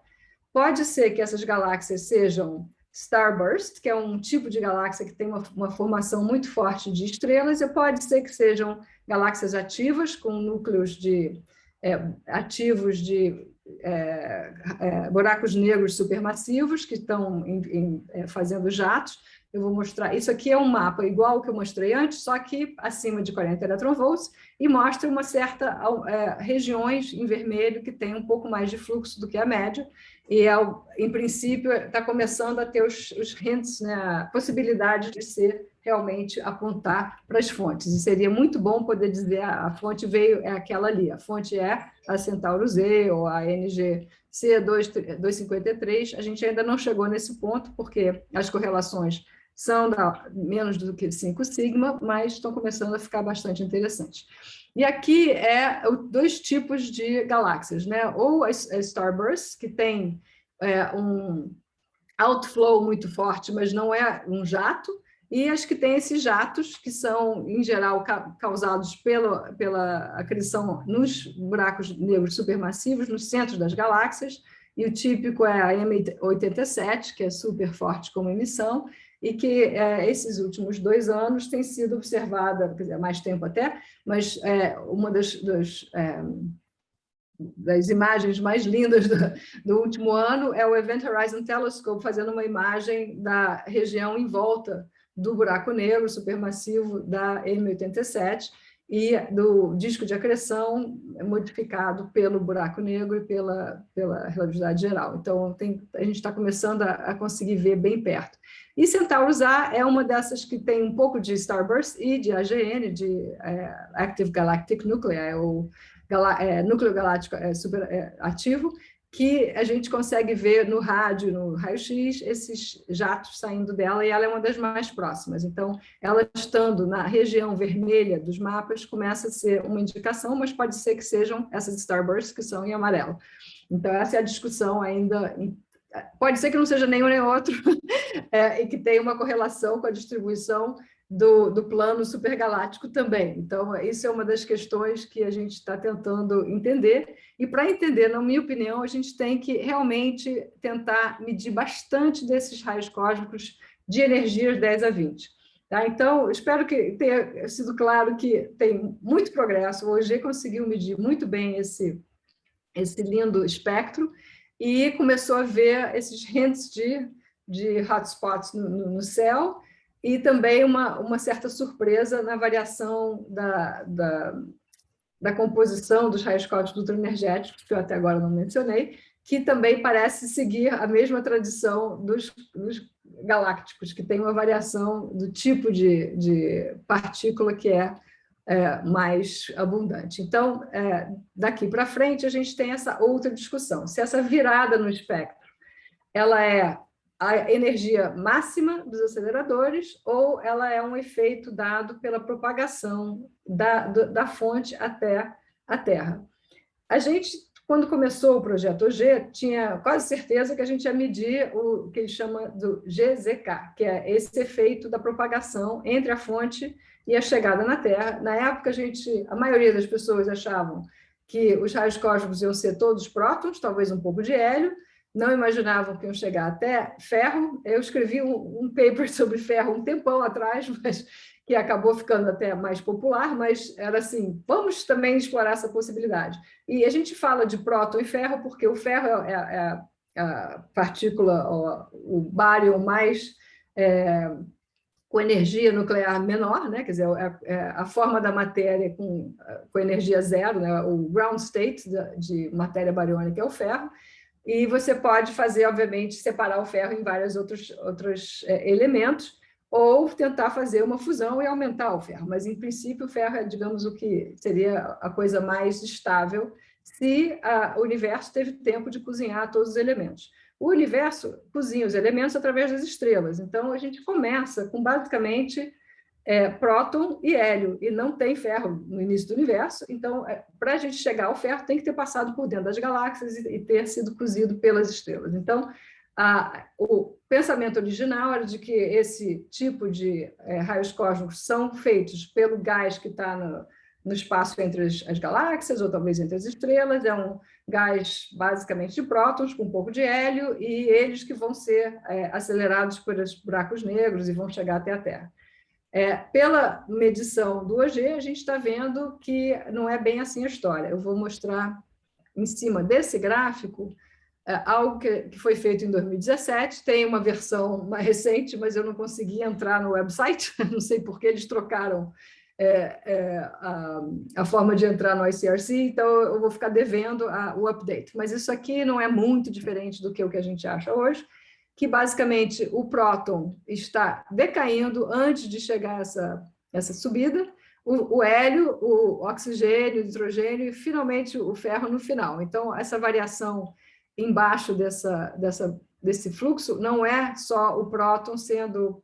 Pode ser que essas galáxias sejam starburst, que é um tipo de galáxia que tem uma formação muito forte de estrelas, e pode ser que sejam galáxias ativas, com núcleos ativos de buracos negros supermassivos que estão fazendo jatos. Eu vou mostrar, isso aqui é um mapa igual ao que eu mostrei antes, só que acima de 40 eletronvolts, e mostra uma certa regiões em vermelho que tem um pouco mais de fluxo do que a média, e em princípio está começando a ter os hints, né, a possibilidade de ser realmente apontar para as fontes, e seria muito bom poder dizer a fonte é aquela ali, a fonte é a Centauro Z ou a NGC 253, a gente ainda não chegou nesse ponto, porque as correlações são menos do que 5 sigma, mas estão começando a ficar bastante interessantes. E aqui dois tipos de galáxias, né? Ou a starburst, que tem um outflow muito forte, mas não é um jato, e as que têm esses jatos, que são, em geral, causados pela aquisição nos buracos negros supermassivos, nos centros das galáxias, e o típico é a M87, que é super forte como emissão, e que esses últimos 2 anos tem sido observada, quer dizer, mais tempo até, mas uma das imagens mais lindas do último ano é o Event Horizon Telescope fazendo uma imagem da região em volta do buraco negro supermassivo da M87 e do disco de acreção modificado pelo buraco negro e pela relatividade geral. Então, a gente está começando a conseguir ver bem perto. E Centaurus A é uma dessas que tem um pouco de starburst e de AGN, de Active Galactic Nuclei, ou núcleo galáctico ativo, que a gente consegue ver no rádio, no raio-x, esses jatos saindo dela, e ela é uma das mais próximas. Então, ela estando na região vermelha dos mapas, começa a ser uma indicação, mas pode ser que sejam essas starbursts que são em amarelo. Então, essa é a discussão ainda. Pode ser que não seja nenhum nem outro, e que tenha uma correlação com a distribuição do plano supergaláctico também. Então, isso é uma das questões que a gente está tentando entender, e para entender, na minha opinião, a gente tem que realmente tentar medir bastante desses raios cósmicos de energias 10 a 20. Tá? Então, espero que tenha sido claro que tem muito progresso, o OG conseguiu medir muito bem esse lindo espectro, e começou a ver esses hints de hotspots no céu, e também uma certa surpresa na variação da composição dos raios cósmicos ultraenergéticos, que eu até agora não mencionei, que também parece seguir a mesma tradição dos galácticos, que tem uma variação do tipo de partícula que é mais abundante. Então, daqui para frente, a gente tem essa outra discussão. Se essa virada no espectro ela é a energia máxima dos aceleradores, ou ela é um efeito dado pela propagação da fonte até a Terra. A gente, quando começou o projeto OG, tinha quase certeza que a gente ia medir o que ele chama do GZK, que é esse efeito da propagação entre a fonte e a chegada na Terra. Na época, a maioria das pessoas achavam que os raios cósmicos iam ser todos prótons, talvez um pouco de hélio, não imaginavam que iam chegar até ferro. Eu escrevi um paper sobre ferro um tempão atrás, mas que acabou ficando até mais popular, mas era assim, vamos também explorar essa possibilidade. E a gente fala de próton e ferro porque o ferro é a partícula, o bário mais com energia nuclear menor, né? Quer dizer, a forma da matéria com energia zero, né? O ground state de matéria bariônica é o ferro, e você pode fazer, obviamente, separar o ferro em vários outros elementos, ou tentar fazer uma fusão e aumentar o ferro, mas, em princípio, o ferro é, digamos, o que seria a coisa mais estável se o universo teve tempo de cozinhar todos os elementos. O universo cozinha os elementos através das estrelas, então a gente começa com, basicamente, próton e hélio, e não tem ferro no início do universo, então, para a gente chegar ao ferro, tem que ter passado por dentro das galáxias e ter sido cozido pelas estrelas. Então, o pensamento original era de que esse tipo de raios cósmicos são feitos pelo gás que está no espaço entre as galáxias, ou talvez entre as estrelas, é um gás basicamente de prótons, com um pouco de hélio, e eles que vão ser acelerados por buracos negros e vão chegar até a Terra. Pela medição do OG, a gente está vendo que não é bem assim a história. Eu vou mostrar em cima desse gráfico algo que foi feito em 2017, tem uma versão mais recente, mas eu não consegui entrar no website, não sei por que eles trocaram a forma de entrar no ICRC, então eu vou ficar devendo o update. Mas isso aqui não é muito diferente do que o que a gente acha hoje, que basicamente o próton está decaindo antes de chegar essa subida, o hélio, o oxigênio, o nitrogênio e, finalmente, o ferro no final. Então, essa variação embaixo desse fluxo não é só o próton sendo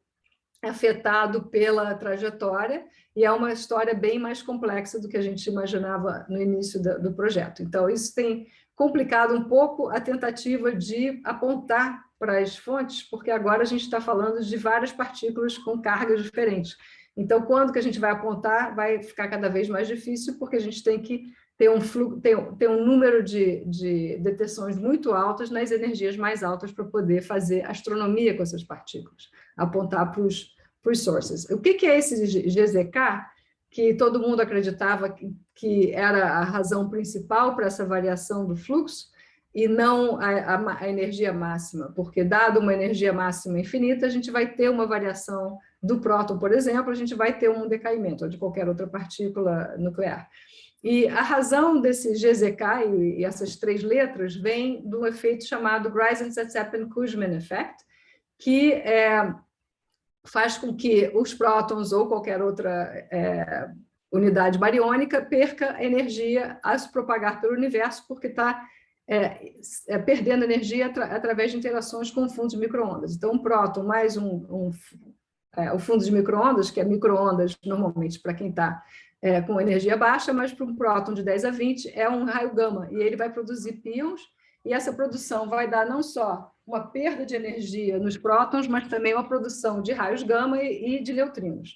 afetado pela trajetória, e é uma história bem mais complexa do que a gente imaginava no início do projeto. Então, isso tem complicado um pouco a tentativa de apontar para as fontes, porque agora a gente está falando de várias partículas com cargas diferentes. Então, quando que a gente vai apontar, vai ficar cada vez mais difícil, porque a gente tem que ter um número de detecções muito altas nas energias mais altas para poder fazer astronomia com essas partículas, apontar para os sources. O que é esse GZK, que todo mundo acreditava que era a razão principal para essa variação do fluxo, e não a energia máxima, porque, dado uma energia máxima infinita, a gente vai ter uma variação do próton, por exemplo, a gente vai ter um decaimento, ou de qualquer outra partícula nuclear. E a razão desse GZK e essas três letras vem de um efeito chamado Greisen-Zatsepin-Kuzmin Effect, que faz com que os prótons ou qualquer outra unidade bariônica perca energia a se propagar pelo universo, porque está perdendo energia através de interações com fundos de micro-ondas. Então, um próton mais o fundo de micro-ondas, que é micro-ondas normalmente para quem está com energia baixa, mas para um próton de 10 a 20 é um raio gama, e ele vai produzir píons, e essa produção vai dar não só uma perda de energia nos prótons, mas também uma produção de raios gama e de neutrinos.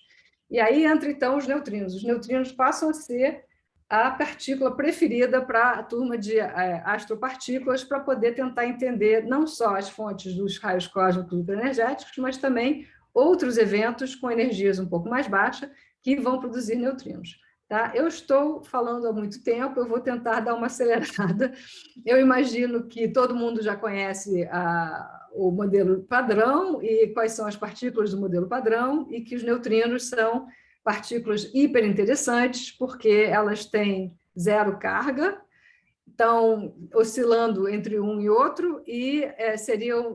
E aí entra, então, os neutrinos. Os neutrinos passam a ser a partícula preferida para a turma de astropartículas, para poder tentar entender não só as fontes dos raios cósmicos hiperenergéticos, mas também outros eventos com energias um pouco mais baixas que vão produzir neutrinos. Tá? Eu estou falando há muito tempo, eu vou tentar dar uma acelerada. Eu imagino que todo mundo já conhece o modelo padrão e quais são as partículas do modelo padrão, e que os neutrinos são partículas hiperinteressantes, porque elas têm zero carga, estão oscilando entre um e outro, e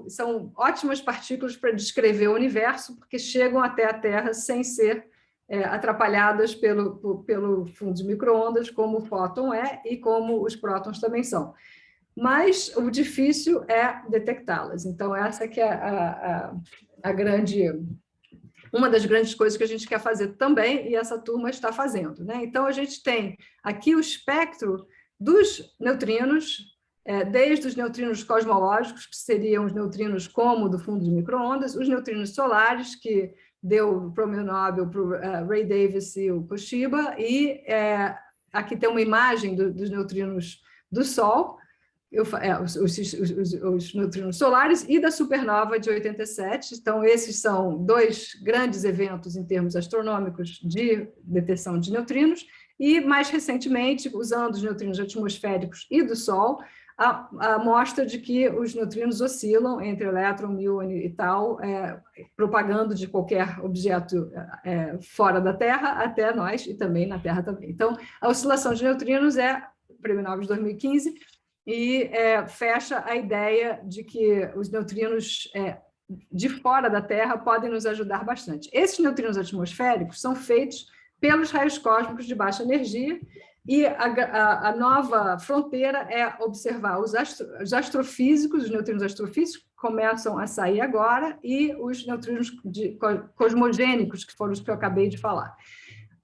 são ótimas partículas para descrever o universo, porque chegam até a Terra sem ser atrapalhadas pelo fundo de micro-ondas, como o fóton e como os prótons também são. Mas o difícil é detectá-las. Então, essa que é uma das grandes coisas que a gente quer fazer também, e essa turma está fazendo, né? Então, a gente tem aqui o espectro dos neutrinos, desde os neutrinos cosmológicos, que seriam os neutrinos como do fundo de micro-ondas, os neutrinos solares, que deu o prêmio Nobel para o Ray Davis e o Koshiba, e aqui tem uma imagem dos neutrinos do Sol, os neutrinos solares e da supernova de 87. Então, esses são dois grandes eventos em termos astronômicos de detecção de neutrinos, e, mais recentemente, usando os neutrinos atmosféricos e do Sol, a mostra de que os neutrinos oscilam entre elétron, muon e tal, propagando de qualquer objeto fora da Terra até nós, e também na Terra também. Então, a oscilação de neutrinos é o Prêmio Nobel de 2015, e fecha a ideia de que os neutrinos de fora da Terra podem nos ajudar bastante. Esses neutrinos atmosféricos são feitos pelos raios cósmicos de baixa energia, e a nova fronteira é observar os astrofísicos, os neutrinos astrofísicos começam a sair agora, e os neutrinos cosmogênicos, que foram os que eu acabei de falar.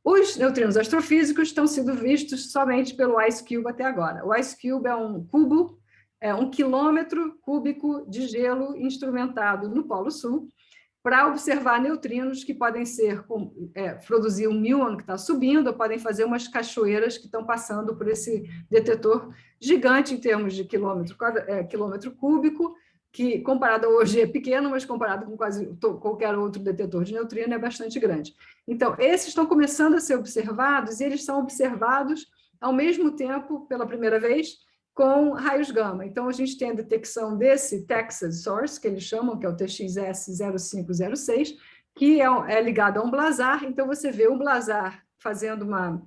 Os neutrinos astrofísicos estão sendo vistos somente pelo IceCube até agora. O IceCube é um cubo, um quilômetro cúbico de gelo instrumentado no Polo Sul, para observar neutrinos que podem produzir um muon que está subindo, ou podem fazer umas cachoeiras que estão passando por esse detetor gigante em termos de quilômetro cúbico, que comparado hoje é pequeno, mas comparado com quase qualquer outro detetor de neutrino é bastante grande. Então, esses estão começando a ser observados, e eles são observados ao mesmo tempo, pela primeira vez, com raios gama. Então, a gente tem a detecção desse Texas Source, que eles chamam, que é o TXS0506, que é ligado a um blazar. Então, você vê um blazar fazendo uma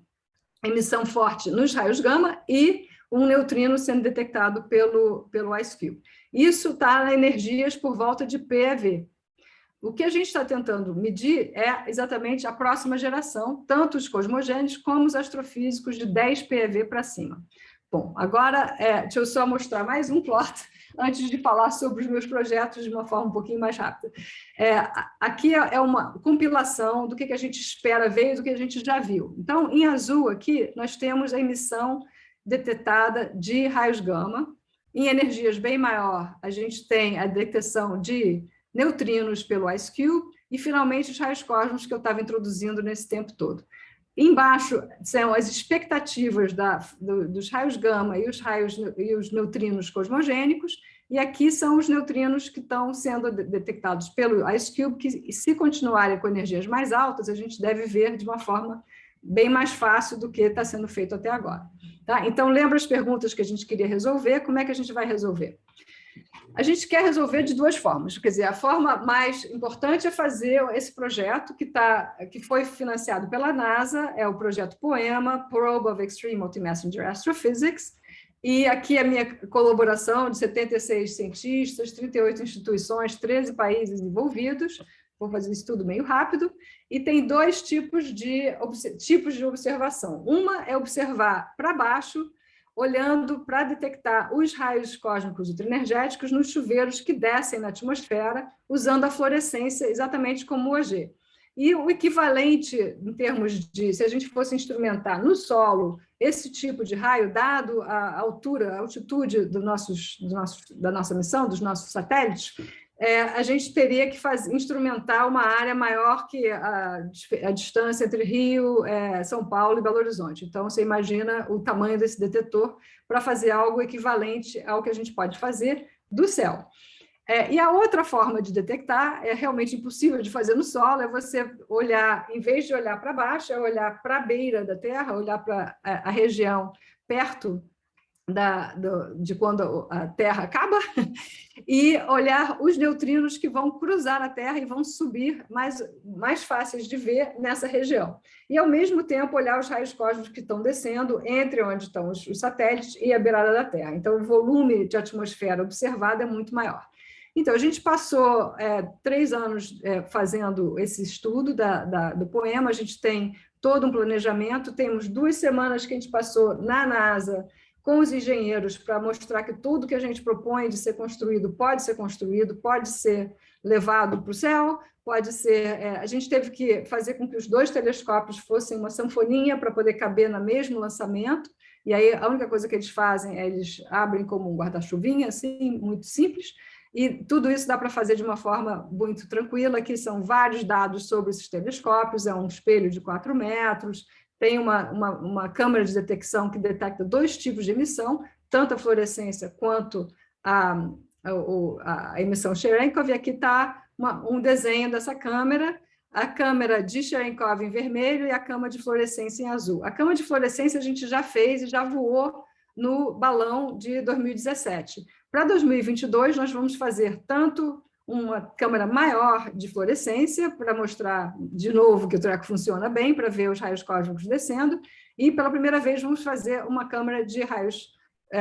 emissão forte nos raios gama e um neutrino sendo detectado pelo IceCube. Isso está em energias por volta de PeV. O que a gente está tentando medir é exatamente a próxima geração, tanto os cosmogênicos como os astrofísicos de 10 PeV para cima. Bom, agora, deixa eu só mostrar mais um plot, antes de falar sobre os meus projetos de uma forma um pouquinho mais rápida. Aqui é uma compilação do que a gente espera ver e do que a gente já viu. Então, em azul aqui, nós temos a emissão detetada de raios gama. Em energias bem maior, a gente tem a detecção de neutrinos pelo IceCube e, finalmente, os raios cósmicos que eu estava introduzindo nesse tempo todo. Embaixo são as expectativas dos raios gama e os neutrinos cosmogênicos, e aqui são os neutrinos que estão sendo detectados pelo IceCube, que, se continuarem com energias mais altas, a gente deve ver de uma forma bem mais fácil do que está sendo feito até agora. Tá? Então, lembra as perguntas que a gente queria resolver, como é que a gente vai resolver? A gente quer resolver de duas formas, quer dizer, a forma mais importante é fazer esse projeto que foi financiado pela NASA, é o projeto POEMA, Probe of Extreme Multi-Messenger Astrophysics, e aqui a minha colaboração de 76 cientistas, 38 instituições, 13 países envolvidos. Vou fazer isso tudo meio rápido, e tem dois tipos de observação. Uma é observar para baixo, olhando para detectar os raios cósmicos ultraenergéticos nos chuveiros que descem na atmosfera, usando a fluorescência exatamente como o OG. E o equivalente, em termos de, se a gente fosse instrumentar no solo esse tipo de raio, dado a altura, a altitude da nossa missão, dos nossos satélites, a gente teria que instrumentar uma área maior que a distância entre Rio, São Paulo e Belo Horizonte. Então, você imagina o tamanho desse detetor para fazer algo equivalente ao que a gente pode fazer do céu. E a outra forma de detectar, é realmente impossível de fazer no solo, é você olhar, em vez de olhar para baixo, é olhar para a beira da Terra, olhar para a região perto de quando a Terra acaba, e olhar os neutrinos que vão cruzar a Terra e vão subir mais fáceis de ver nessa região. E, ao mesmo tempo, olhar os raios cósmicos que estão descendo entre onde estão os satélites e a beirada da Terra. Então, o volume de atmosfera observado é muito maior. Então, a gente passou 3 anos fazendo esse estudo do POEMA, a gente tem todo um planejamento, temos 2 semanas que a gente passou na NASA com os engenheiros para mostrar que tudo que a gente propõe de ser construído, pode ser levado para o céu, pode ser... a gente teve que fazer com que os 2 telescópios fossem uma sanfoninha para poder caber no mesmo lançamento, e aí a única coisa que eles fazem é eles abrem como um guarda-chuvinha, assim, muito simples, e tudo isso dá para fazer de uma forma muito tranquila, que são vários dados sobre esses telescópios, é um espelho de 4 metros, tem uma câmera de detecção que detecta 2 tipos de emissão, tanto a fluorescência quanto a emissão Cherenkov, e aqui está um desenho dessa câmera, a câmera de Cherenkov em vermelho e a câmara de fluorescência em azul. A câmara de fluorescência a gente já fez e já voou no balão de 2017. Para 2022, nós vamos fazer tanto uma câmera maior de fluorescência, para mostrar de novo que o treco funciona bem, para ver os raios cósmicos descendo, e pela primeira vez vamos fazer uma câmera de raios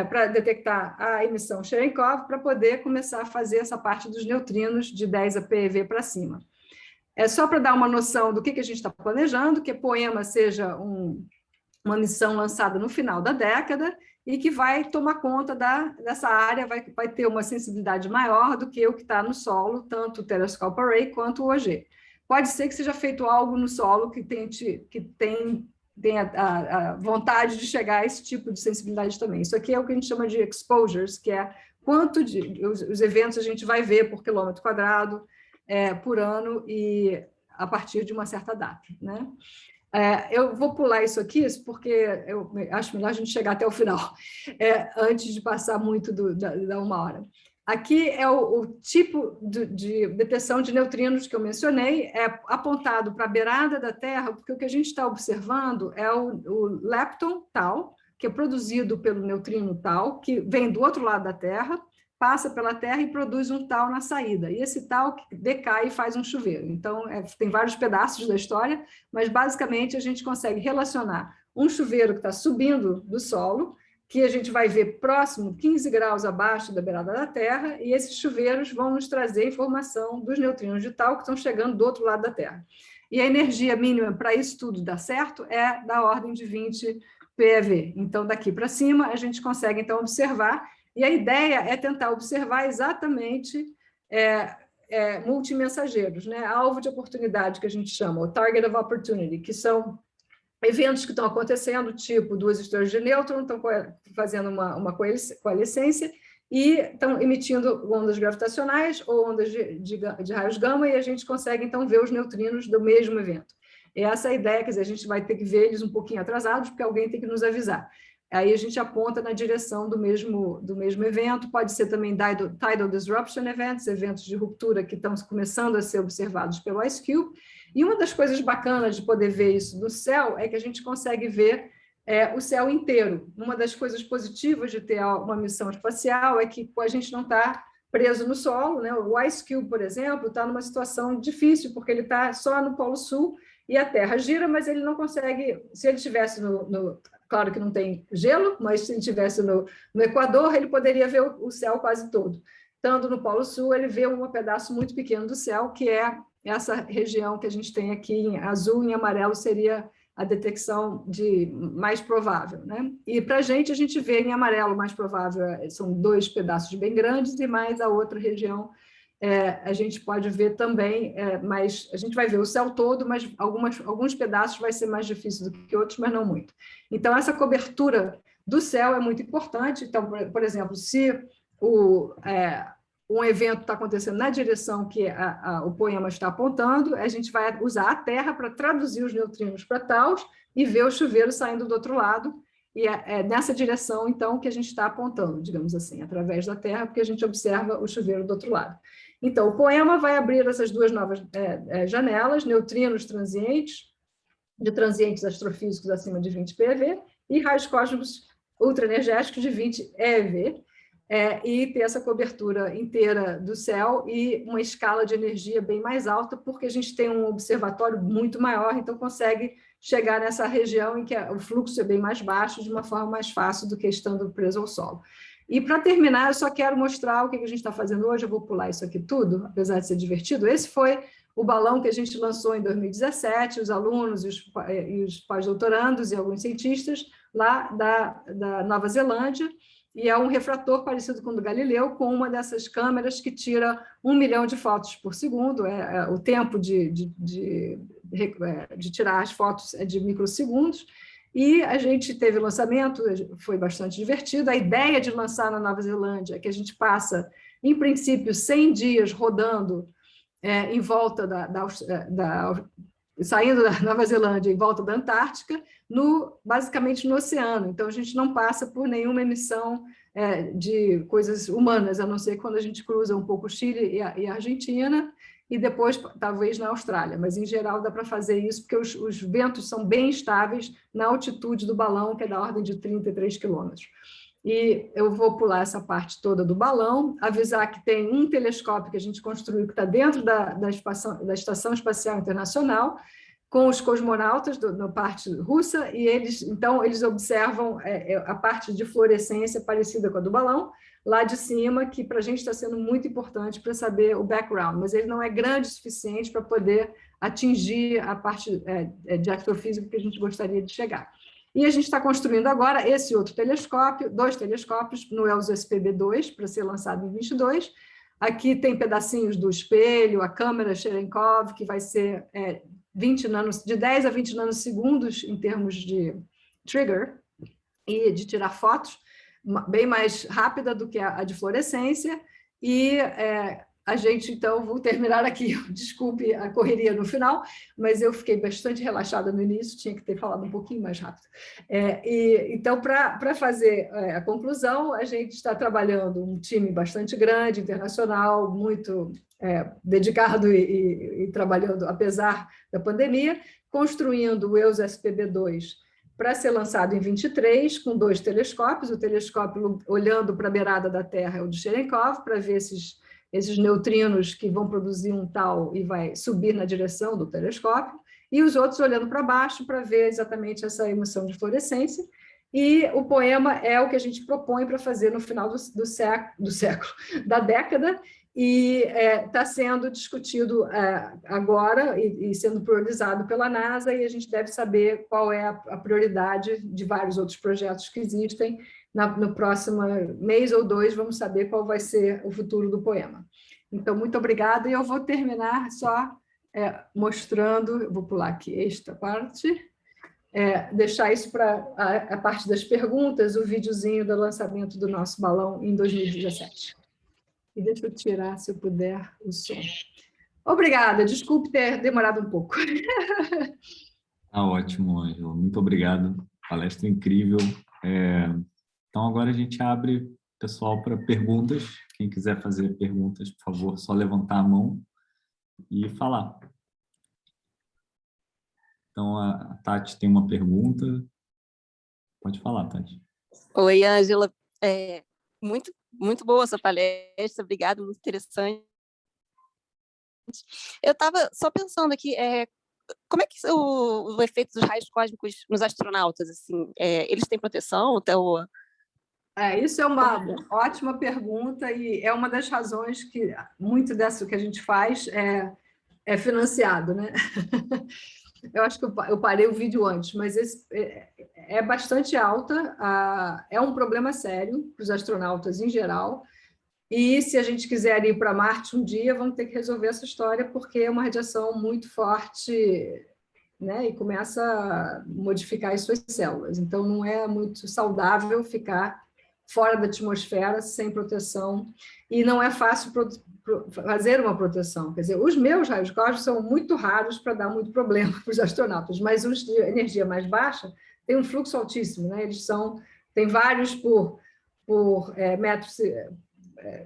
para detectar a emissão Cherenkov, para poder começar a fazer essa parte dos neutrinos de 10 aPeV para cima. É só para dar uma noção do que a gente está planejando, que Poema seja uma missão lançada no final da década e que vai tomar conta dessa área, vai ter uma sensibilidade maior do que o que está no solo, tanto o Telescope Array quanto o OG. Pode ser que seja feito algo no solo que tem a vontade de chegar a esse tipo de sensibilidade também. Isso aqui é o que a gente chama de exposures, que é quanto os eventos a gente vai ver por quilômetro quadrado por ano e a partir de uma certa data, né? Eu vou pular isso aqui, porque eu acho melhor a gente chegar até o final, antes de passar muito da 1 hora. Aqui é o tipo de detecção de neutrinos que eu mencionei, é apontado para a beirada da Terra, porque o que a gente está observando é o lepton tal, que é produzido pelo neutrino tal, que vem do outro lado da Terra, passa pela Terra e produz um tal na saída. E esse tal decai e faz um chuveiro. Então, tem vários pedaços da história, mas, basicamente, a gente consegue relacionar um chuveiro que está subindo do solo, que a gente vai ver próximo, 15 graus abaixo da beirada da Terra, e esses chuveiros vão nos trazer informação dos neutrinos de tal que estão chegando do outro lado da Terra. E a energia mínima para isso tudo dar certo é da ordem de 20 PeV. Então, daqui para cima, a gente consegue, então, observar. E a ideia é tentar observar exatamente multimensageiros, né? Alvo de oportunidade, que a gente chama, o Target of Opportunity, que são eventos que estão acontecendo, tipo duas estrelas de nêutron, estão fazendo uma coalescência e estão emitindo ondas gravitacionais ou ondas de raios gama, e a gente consegue, então, ver os neutrinos do mesmo evento. E essa é a ideia, quer dizer, a gente vai ter que ver eles um pouquinho atrasados, porque alguém tem que nos avisar. Aí a gente aponta na direção do mesmo evento, pode ser também Tidal Disruption Events, eventos de ruptura que estão começando a ser observados pelo IceCube. E uma das coisas bacanas de poder ver isso no céu é que a gente consegue ver o céu inteiro. Uma das coisas positivas de ter uma missão espacial é que a gente não está preso no solo, né? O IceCube, por exemplo, está numa situação difícil, porque ele está só no Polo Sul e a Terra gira, mas ele não consegue, se ele estivesse claro que não tem gelo, mas se ele estivesse no Equador, ele poderia ver o céu quase todo. Estando no Polo Sul, ele vê um pedaço muito pequeno do céu, que é essa região que a gente tem aqui em azul e em amarelo, seria a detecção mais provável, né? E para a gente vê em amarelo mais provável, são 2 pedaços bem grandes, e mais a outra região a gente pode ver também, mas a gente vai ver o céu todo, mas alguns pedaços vai ser mais difícil do que outros, mas não muito. Então, essa cobertura do céu é muito importante. Então, por exemplo, se um evento está acontecendo na direção que o Poema está apontando, a gente vai usar a Terra para traduzir os neutrinos para taus e ver o chuveiro saindo do outro lado, e é nessa direção, então, que a gente está apontando, digamos assim, através da Terra, porque a gente observa o chuveiro do outro lado. Então, o Poema vai abrir essas 2 novas janelas, neutrinos transientes, de transientes astrofísicos acima de 20 PeV, e raios cósmicos ultraenergéticos de 20 eV, e ter essa cobertura inteira do céu e uma escala de energia bem mais alta, porque a gente tem um observatório muito maior, então consegue chegar nessa região em que o fluxo é bem mais baixo, de uma forma mais fácil do que estando preso ao solo. E, para terminar, eu só quero mostrar o que a gente está fazendo hoje. Eu vou pular isso aqui tudo, apesar de ser divertido. Esse foi o balão que a gente lançou em 2017, os alunos e os pós-doutorandos e alguns cientistas lá da Nova Zelândia, e é um refrator parecido com o do Galileu, com uma dessas câmeras que tira 1 milhão de fotos por segundo, o tempo de tirar as fotos é de microsegundos, e a gente teve lançamento, foi bastante divertido. A ideia de lançar na Nova Zelândia é que a gente passa, em princípio, 100 dias rodando em volta saindo da Nova Zelândia em volta da Antártica, basicamente no oceano. Então, a gente não passa por nenhuma emissão de coisas humanas, a não ser quando a gente cruza um pouco o Chile e a Argentina, e depois, talvez, na Austrália. Mas, em geral, dá para fazer isso, porque os ventos são bem estáveis na altitude do balão, que é da ordem de 33 quilômetros. E eu vou pular essa parte toda do balão, avisar que tem um telescópio que a gente construiu, que está dentro da Estação Espacial Internacional, com os cosmonautas na parte russa, e então eles observam a parte de fluorescência parecida com a do balão, lá de cima, que para a gente está sendo muito importante para saber o background, mas ele não é grande o suficiente para poder atingir a parte de astrofísica que a gente gostaria de chegar. E a gente está construindo agora esse outro telescópio, 2 telescópios, no ELS-SPB2, para ser lançado em 22. Aqui tem pedacinhos do espelho, a câmera Cherenkov, que vai ser de 10 a 20 nanosegundos em termos de trigger, e de tirar fotos, bem mais rápida do que a de fluorescência, e a gente, então, vou terminar aqui, desculpe a correria no final, mas eu fiquei bastante relaxada no início, tinha que ter falado um pouquinho mais rápido. Então, para fazer a conclusão, a gente está trabalhando um time bastante grande, internacional, muito dedicado e trabalhando, apesar da pandemia, construindo o EUS-SPB2 para ser lançado em 23, com 2 telescópios. O telescópio olhando para a beirada da Terra é o de Cherenkov, para ver esses neutrinos que vão produzir um tal e vai subir na direção do telescópio, e os outros olhando para baixo para ver exatamente essa emissão de fluorescência. E o poema é o que a gente propõe para fazer no final do século, da década, e está sendo discutido agora e sendo priorizado pela NASA, e a gente deve saber qual é a prioridade de vários outros projetos que existem. No próximo mês ou 2, vamos saber qual vai ser o futuro do poema. Então, muito obrigada, e eu vou terminar só mostrando, eu vou pular aqui esta parte, deixar isso para a parte das perguntas, o videozinho do lançamento do nosso balão em 2017. E deixa eu tirar, se eu puder, o som. Obrigada, desculpe ter demorado um pouco. Tá ótimo, Ângela. Muito obrigado. Palestra incrível. Então, agora a gente abre, pessoal, para perguntas. Quem quiser fazer perguntas, por favor, só levantar a mão e falar. Então, a Tati tem uma pergunta. Pode falar, Tati. Oi, Ângela. Muito boa essa palestra, obrigada, muito interessante. Eu estava só pensando aqui, como é que o efeito dos raios cósmicos nos astronautas, assim, eles têm proteção? Isso é uma ótima pergunta, e é uma das razões que muito disso que a gente faz é financiado, né? Eu acho que eu parei o vídeo antes, mas é bastante alta, é um problema sério para os astronautas em geral, e se a gente quiser ir para Marte um dia, vamos ter que resolver essa história, porque é uma radiação muito forte, né, e começa a modificar as suas células. Então, não é muito saudável ficar fora da atmosfera sem proteção, e não é fácil fazer uma proteção. Quer dizer, os meus raios cósmicos são muito raros para dar muito problema para os astronautas, mas os de energia mais baixa têm um fluxo altíssimo, né? Tem vários por metros,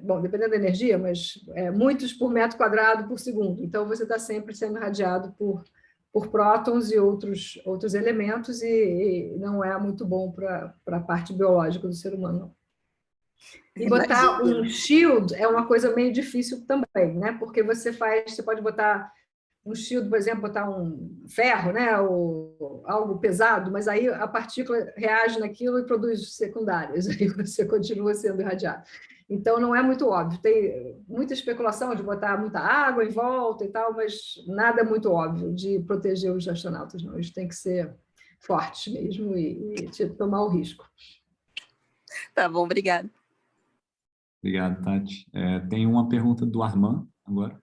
bom, dependendo da energia, mas muitos por metro quadrado por segundo. Então, você está sempre sendo radiado por prótons e outros elementos, e não é muito bom para a parte biológica do ser humano. E botar um shield é uma coisa meio difícil também, né? Porque você pode botar um shield, por exemplo, botar um ferro, né? Ou algo pesado, mas aí a partícula reage naquilo e produz secundárias, aí você continua sendo irradiado. Então, não é muito óbvio. Tem muita especulação de botar muita água em volta e tal, mas nada muito óbvio de proteger os astronautas, não. Eles têm que ser fortes mesmo e tomar o risco. Tá bom, obrigada. Obrigado, Tati. Tem uma pergunta do Armand agora.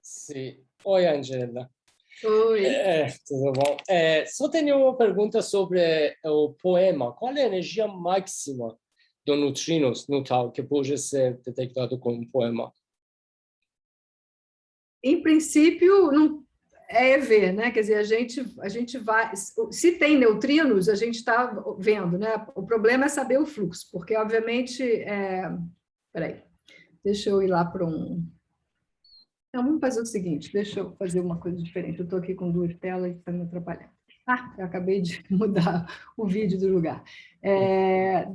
Sim. Oi, Angela. Oi. Tudo bom? Só tenho uma pergunta sobre o poema. Qual é a energia máxima do neutrinos no tal que pode ser detectado com um poema? Em princípio, é EV, né? Quer dizer, a gente vai... Se tem neutrinos, a gente está vendo, né? O problema é saber o fluxo, porque, obviamente... Peraí, deixa eu ir lá para um... Então, vamos fazer o seguinte, deixa eu fazer uma coisa diferente. Eu estou aqui com 2 telas e está me atrapalhando. Eu acabei de mudar o vídeo do lugar.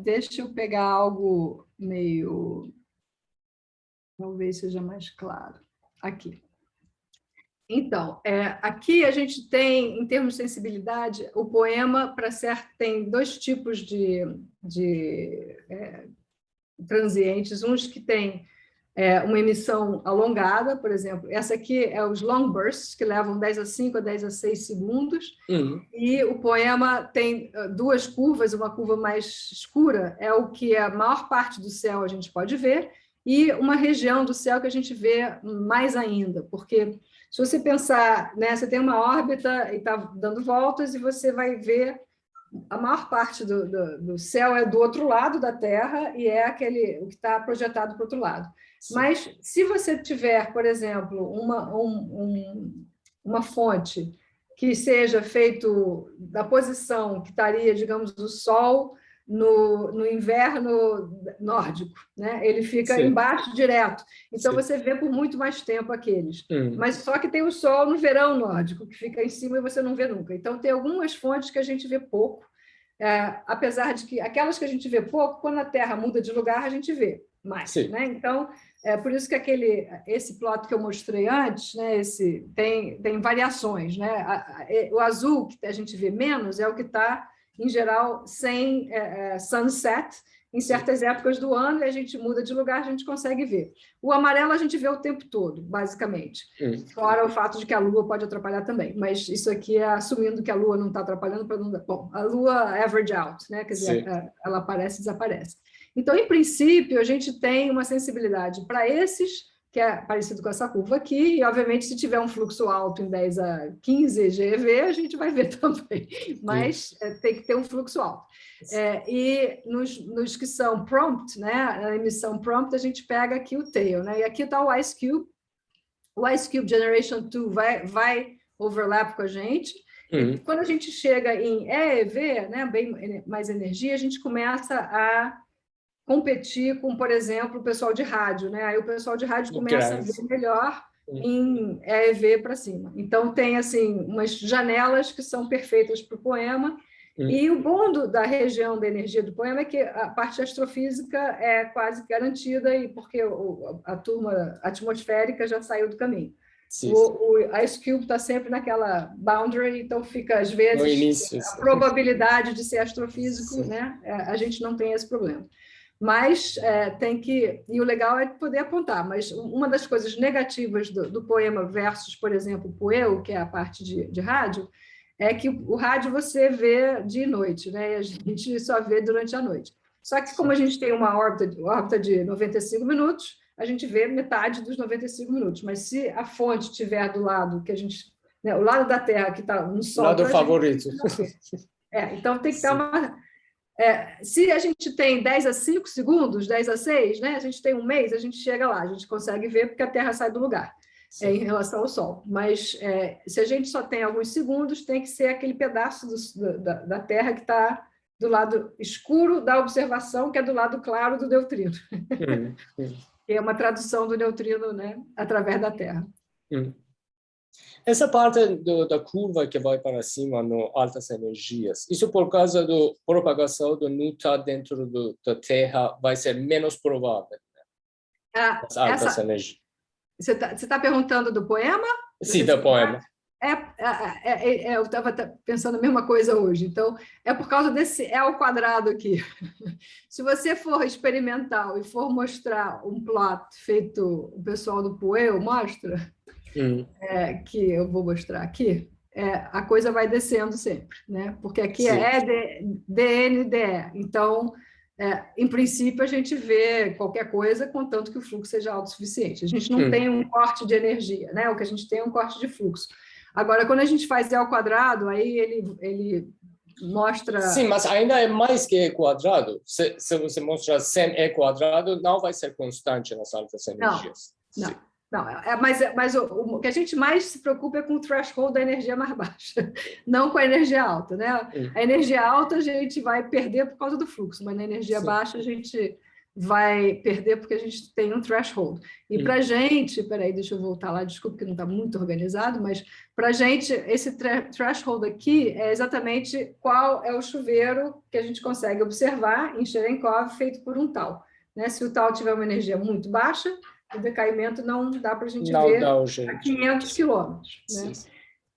Deixa eu pegar algo meio... Talvez seja mais claro. Aqui. Então, aqui a gente tem, em termos de sensibilidade, o poema tem 2 tipos de transientes, uns que têm uma emissão alongada, por exemplo, essa aqui é os long bursts, que levam 10⁵ a 10⁶ segundos, e o poema tem 2 curvas, uma curva mais escura é o que a maior parte do céu a gente pode ver, e uma região do céu que a gente vê mais ainda, porque se você pensar, né, você tem uma órbita e está dando voltas e você vai ver a maior parte do céu é do outro lado da Terra e é o que está projetado para o outro lado. Sim. Mas se você tiver, por exemplo, uma fonte que seja feito da posição que estaria, digamos, o Sol no inverno nórdico, né? Ele fica Sim. embaixo direto. Então, Sim. você vê por muito mais tempo aqueles. Mas só que tem o Sol no verão nórdico, que fica em cima e você não vê nunca. Então, tem algumas fontes que a gente vê pouco, apesar de que aquelas que a gente vê pouco, quando a Terra muda de lugar, a gente vê mais. Né? Então, por isso que esse plot que eu mostrei antes, né, tem variações. Né? O azul, que a gente vê menos, é o que está em geral, sem sunset, em certas épocas do ano, e a gente muda de lugar, a gente consegue ver. O amarelo a gente vê o tempo todo, basicamente. Fora o fato de que a Lua pode atrapalhar também. Mas isso aqui é assumindo que a Lua não está atrapalhando para não dar... Bom, a Lua average out, né? Quer dizer, ela aparece e desaparece. Então, em princípio, a gente tem uma sensibilidade para esses, que é parecido com essa curva aqui, e, obviamente, se tiver um fluxo alto em 10⁵ GeV, a gente vai ver também, mas tem que ter um fluxo alto. E nos que são prompt, né, a emissão prompt, a gente pega aqui o tail, né, e aqui está o Ice Cube. O Ice Cube Generation 2 vai overlap com a gente, e quando a gente chega em EEV, né, bem mais energia, a gente começa a competir com, por exemplo, o pessoal de rádio, né? Aí o pessoal de rádio começa a ver melhor em EV para cima. Então, tem assim umas janelas que são perfeitas para o poema, e o bom da região da energia do poema é que a parte astrofísica é quase garantida, e porque a turma atmosférica já saiu do caminho. O Ice Cube está sempre naquela boundary, então fica, às vezes, a probabilidade de ser astrofísico, né? A gente não tem esse problema. Mas tem que... E o legal é poder apontar, mas uma das coisas negativas do poema versus, por exemplo, o poema, que é a parte de rádio, é que o rádio você vê dia e noite, né? E a gente só vê durante a noite. Só que como a gente tem uma órbita de 95 minutos, a gente vê metade dos 95 minutos. Mas se a fonte estiver do lado que a gente... Né, o lado da Terra que está no Sol... Lado favorito. Então tem que estar uma... se a gente tem 10⁵ segundos, 10⁶, né, a gente tem um mês, a gente chega lá, a gente consegue ver porque a Terra sai do lugar em relação ao Sol. Mas se a gente só tem alguns segundos, tem que ser aquele pedaço da Terra que está do lado escuro da observação, que é do lado claro do neutrino. Que é uma tradução do neutrino, né, através da Terra. Essa parte da curva que vai para cima no altas energias, isso por causa da propagação do newton dentro da Terra vai ser menos provável, né? As altas energias. Você está perguntando do poema? Sim, do poema. Eu estava pensando a mesma coisa hoje. Então, é por causa desse ao quadrado aqui. Se você for experimental e for mostrar um plot feito, o pessoal do Poeu mostra... que eu vou mostrar aqui, a coisa vai descendo sempre, né? Porque aqui é DNDE. Então, em princípio, a gente vê qualquer coisa, contanto que o fluxo seja autossuficiente. A gente não tem um corte de energia, né? O que a gente tem é um corte de fluxo. Agora, quando a gente faz E ao quadrado, aí ele mostra... Sim, mas ainda é mais que E quadrado. Se você mostrar sem E quadrado, não vai ser constante nas altas energias. Não. Não, mas o que a gente mais se preocupa é com o threshold da energia mais baixa, não com a energia alta, né? A energia alta a gente vai perder por causa do fluxo, mas na energia baixa a gente vai perder porque a gente tem um threshold. E para a gente, peraí, deixa eu voltar lá, desculpa que não está muito organizado, mas para a gente, esse threshold aqui é exatamente qual é o chuveiro que a gente consegue observar em Cherenkov feito por um tal. Né? Se o tal tiver uma energia muito baixa, o decaimento não dá para a gente ver a 500 quilômetros. Né?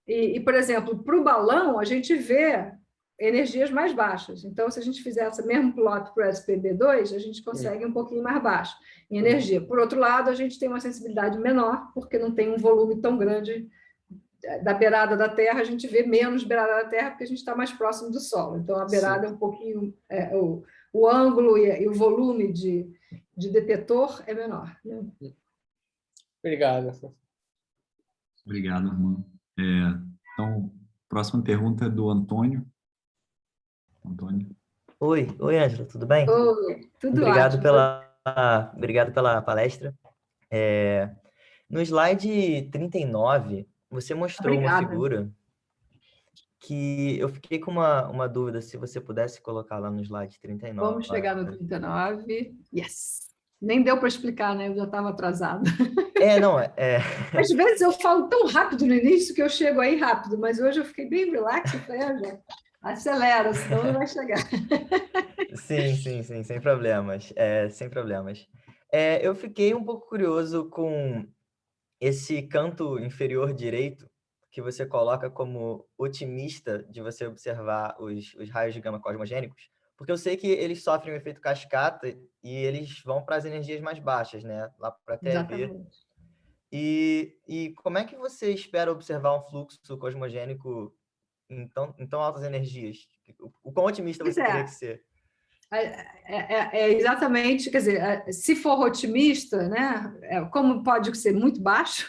E, por exemplo, para o balão, a gente vê energias mais baixas. Então, se a gente fizer esse mesmo plot para o SPB2, a gente consegue um pouquinho mais baixo em energia. Por outro lado, a gente tem uma sensibilidade menor, porque não tem um volume tão grande da beirada da Terra, a gente vê menos beirada da Terra, porque a gente está mais próximo do Sol. Então, a beirada é um pouquinho... o ângulo e o volume de detetor é menor. Né? Obrigado. Obrigado, irmão. Então, próxima pergunta é do Antônio. Antônio. Oi, Ângela, tudo bem? Oi, tudo Obrigado ótimo. Obrigado pela palestra. No slide 39, você mostrou uma figura que eu fiquei com uma dúvida, se você pudesse colocar lá no slide 39. Vamos chegar no 39. Yes! Nem deu para explicar, né? Eu já estava atrasada. Às vezes eu falo tão rápido no início que eu chego aí rápido, mas hoje eu fiquei bem relax e falei, já acelera, senão não vai chegar. Sim, sem problemas. Sem problemas. Eu fiquei um pouco curioso com esse canto inferior direito, que você coloca como otimista de você observar os raios de gama cosmogênicos, porque eu sei que eles sofrem um efeito cascata e eles vão para as energias mais baixas, né? Lá para TeV. E como é que você espera observar um fluxo cosmogênico em tão altas energias? O quão otimista você teria que ser? Exatamente, quer dizer, se for otimista, né, como pode ser muito baixo,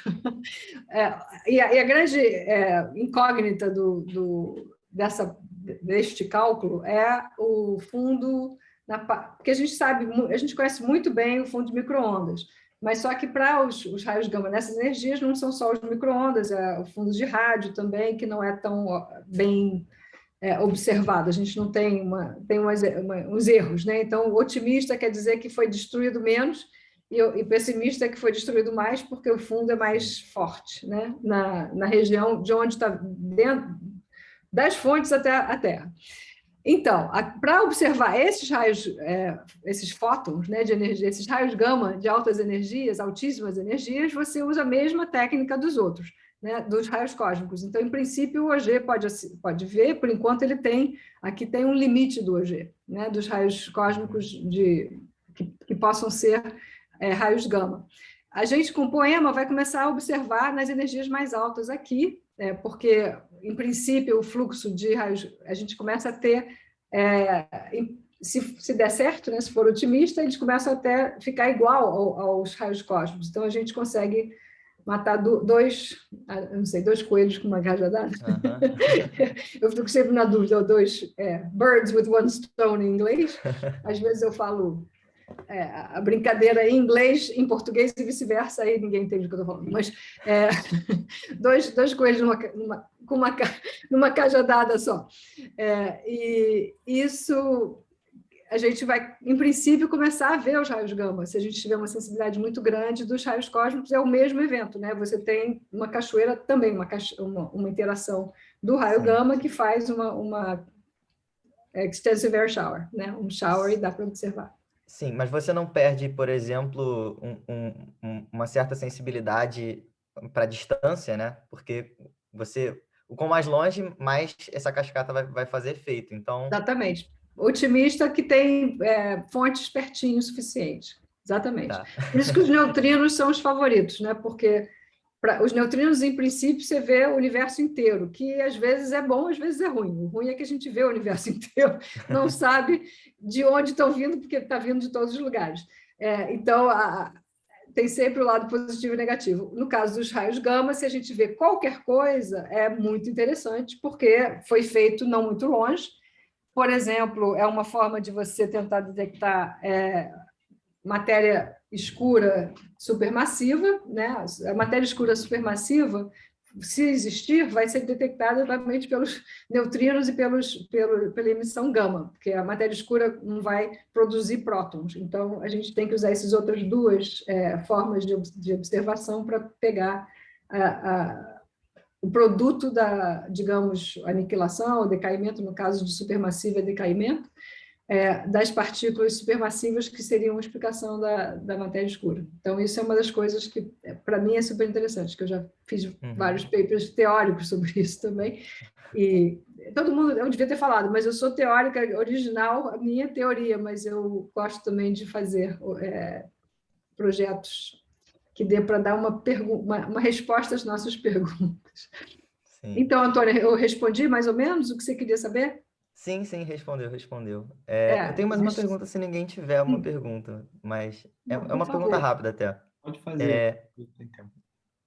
e a grande incógnita deste cálculo é o fundo, porque a gente conhece muito bem o fundo de micro-ondas, mas só que para os raios gama nessas energias não são só os micro-ondas, é o fundo de rádio também, que não é tão bem observado, a gente não tem uns erros, né? Então, otimista quer dizer que foi destruído menos e pessimista é que foi destruído mais porque o fundo é mais forte, né? Na região de onde está dentro das fontes até a Terra. Então, para observar esses raios, esses fótons, né, de energia, esses raios gama de altas energias, altíssimas energias, você usa a mesma técnica dos outros, né, dos raios cósmicos. Então, em princípio, o OG pode ver, por enquanto ele aqui tem um limite do OG, né, dos raios cósmicos que possam ser raios gama. A gente, com o POEMA, vai começar a observar nas energias mais altas aqui, porque, em princípio, o fluxo de raios, a gente começa a ter, se der certo, né, se for otimista, a gente começa até ficar igual aos raios cósmicos. Então, a gente consegue matar dois coelhos com uma cajadada. Eu fico sempre na dúvida, dois birds with one stone em inglês. Às vezes eu falo a brincadeira em inglês, em português e vice-versa, aí ninguém entende o que eu estou falando. Mas dois coelhos numa cajadada só. E isso a gente vai, em princípio, começar a ver os raios gama. Se a gente tiver uma sensibilidade muito grande dos raios cósmicos, é o mesmo evento, né? Você tem uma cachoeira também, uma interação do raio gama que faz uma extensive air shower, né? Um shower e dá para observar. Sim, mas você não perde, por exemplo, uma certa sensibilidade para a distância, né? Porque o quanto mais longe, mais essa cascata vai fazer efeito. Então... Exatamente. Otimista que tem fontes pertinho o suficiente. Exatamente. Tá. Por isso que os neutrinos são os favoritos, né? Porque os neutrinos, em princípio, você vê o universo inteiro, que às vezes é bom, às vezes é ruim. O ruim é que a gente vê o universo inteiro, não sabe de onde estão vindo, porque está vindo de todos os lugares. Então, tem sempre o lado positivo e negativo. No caso dos raios gama, se a gente vê qualquer coisa, é muito interessante, porque foi feito não muito longe. Por exemplo, é uma forma de você tentar detectar matéria escura supermassiva, né? A matéria escura supermassiva, se existir, vai ser detectada exatamente pelos neutrinos e pela emissão gama, porque a matéria escura não vai produzir prótons. Então, a gente tem que usar essas outras duas formas de observação para pegar o produto da, digamos, aniquilação, ou decaimento, no caso de supermassiva, decaimento, das partículas supermassivas, que seriam uma explicação da matéria escura. Então, isso é uma das coisas que, para mim, é super interessante, que eu já fiz vários papers teóricos sobre isso também, e todo mundo, eu devia ter falado, mas eu sou teórica original, a minha teoria, mas eu gosto também de fazer projetos que dê para dar uma resposta às nossas perguntas. Sim. Então, Antônia, eu respondi mais ou menos o que você queria saber? Sim, respondeu. Eu tenho mais uma pergunta, se ninguém tiver uma pergunta, mas é uma pergunta rápida até. Pode fazer. Tem tempo.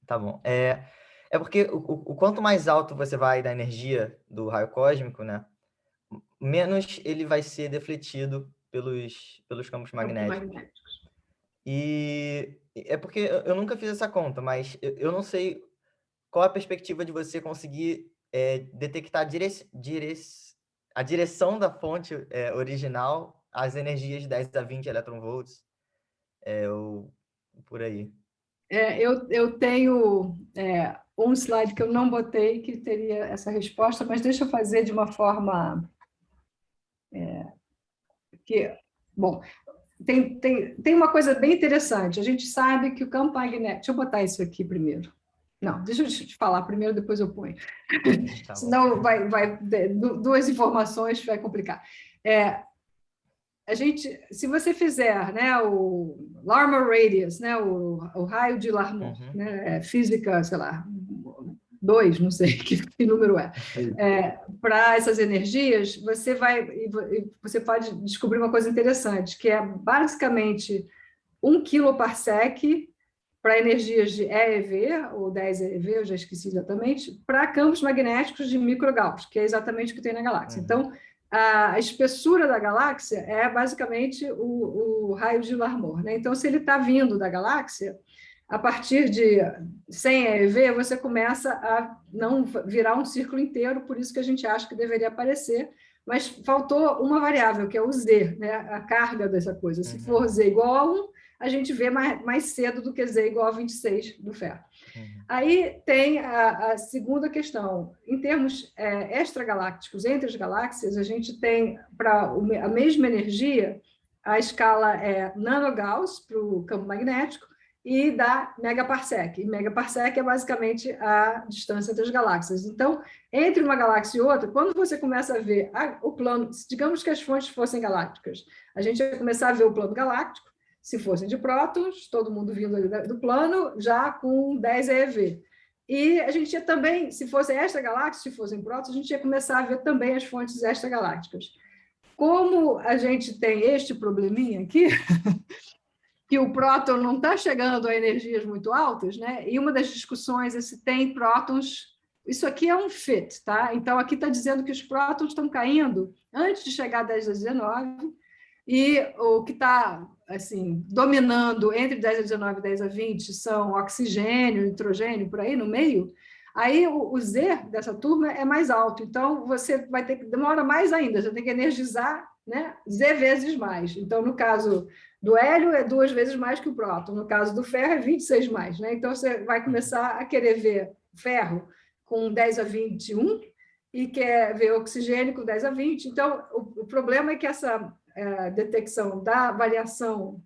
Tá bom. É porque o quanto mais alto você vai da energia do raio cósmico, né, menos ele vai ser defletido pelos campos magnéticos. E é porque eu nunca fiz essa conta, mas eu não sei qual a perspectiva de você conseguir detectar a direção da fonte original às energias 10 a 20 eletronvolts, ou por aí. Eu tenho um slide que eu não botei que teria essa resposta, mas deixa eu fazer de uma forma bom, tem uma coisa bem interessante. A gente sabe que o campo magnético... Deixa eu botar isso aqui primeiro. Não, deixa eu te falar primeiro, depois eu ponho. Tá Senão duas informações vai complicar. A gente, se você fizer, né, o Larmor Radius, né, o raio de Larmor, né, física, sei lá, 2, não sei que número para essas energias, você pode descobrir uma coisa interessante, que é basicamente 1 kPa para energias de EeV, ou 10 EeV, eu já esqueci exatamente, para campos magnéticos de microgauss, que é exatamente o que tem na galáxia. Então, a espessura da galáxia é basicamente o raio de Larmor, né? Então, se ele está vindo da galáxia, a partir de 100 EeV, você começa a não virar um círculo inteiro, por isso que a gente acha que deveria aparecer, mas faltou uma variável, que é o Z, né? A carga dessa coisa. Se for Z igual a 1, a gente vê mais cedo do que Z igual a 26 do ferro. Aí tem a segunda questão. Em termos extragalácticos, entre as galáxias, a gente tem, para a mesma energia, a escala é nanogauss para o campo magnético e dá megaparsec. E megaparsec é basicamente a distância entre as galáxias. Então, entre uma galáxia e outra, quando você começa a ver o plano, digamos que as fontes fossem galácticas, a gente vai começar a ver o plano galáctico, se fossem de prótons, todo mundo vindo ali do plano, já com 10 EeV. E a gente ia também, se fossem extragalácticos, se fossem prótons, a gente ia começar a ver também as fontes extragalácticas. Como a gente tem este probleminha aqui, que o próton não está chegando a energias muito altas, né? E uma das discussões é se tem prótons... Isso aqui é um fit, tá? Então, aqui está dizendo que os prótons estão caindo antes de chegar a 10 a 19, e o que está assim, dominando entre 10 a 19 e 10 a 20 são oxigênio, nitrogênio, por aí no meio. Aí o Z dessa turma é mais alto, então você vai ter que... Demora mais ainda, você tem que energizar, né, Z vezes mais. Então, no caso do hélio, é 2 vezes mais que o próton. No caso do ferro, é 26 mais. Né? Então, você vai começar a querer ver ferro com 10 a 21 e quer ver oxigênio com 10 a 20. Então, o problema é que essa detecção da variação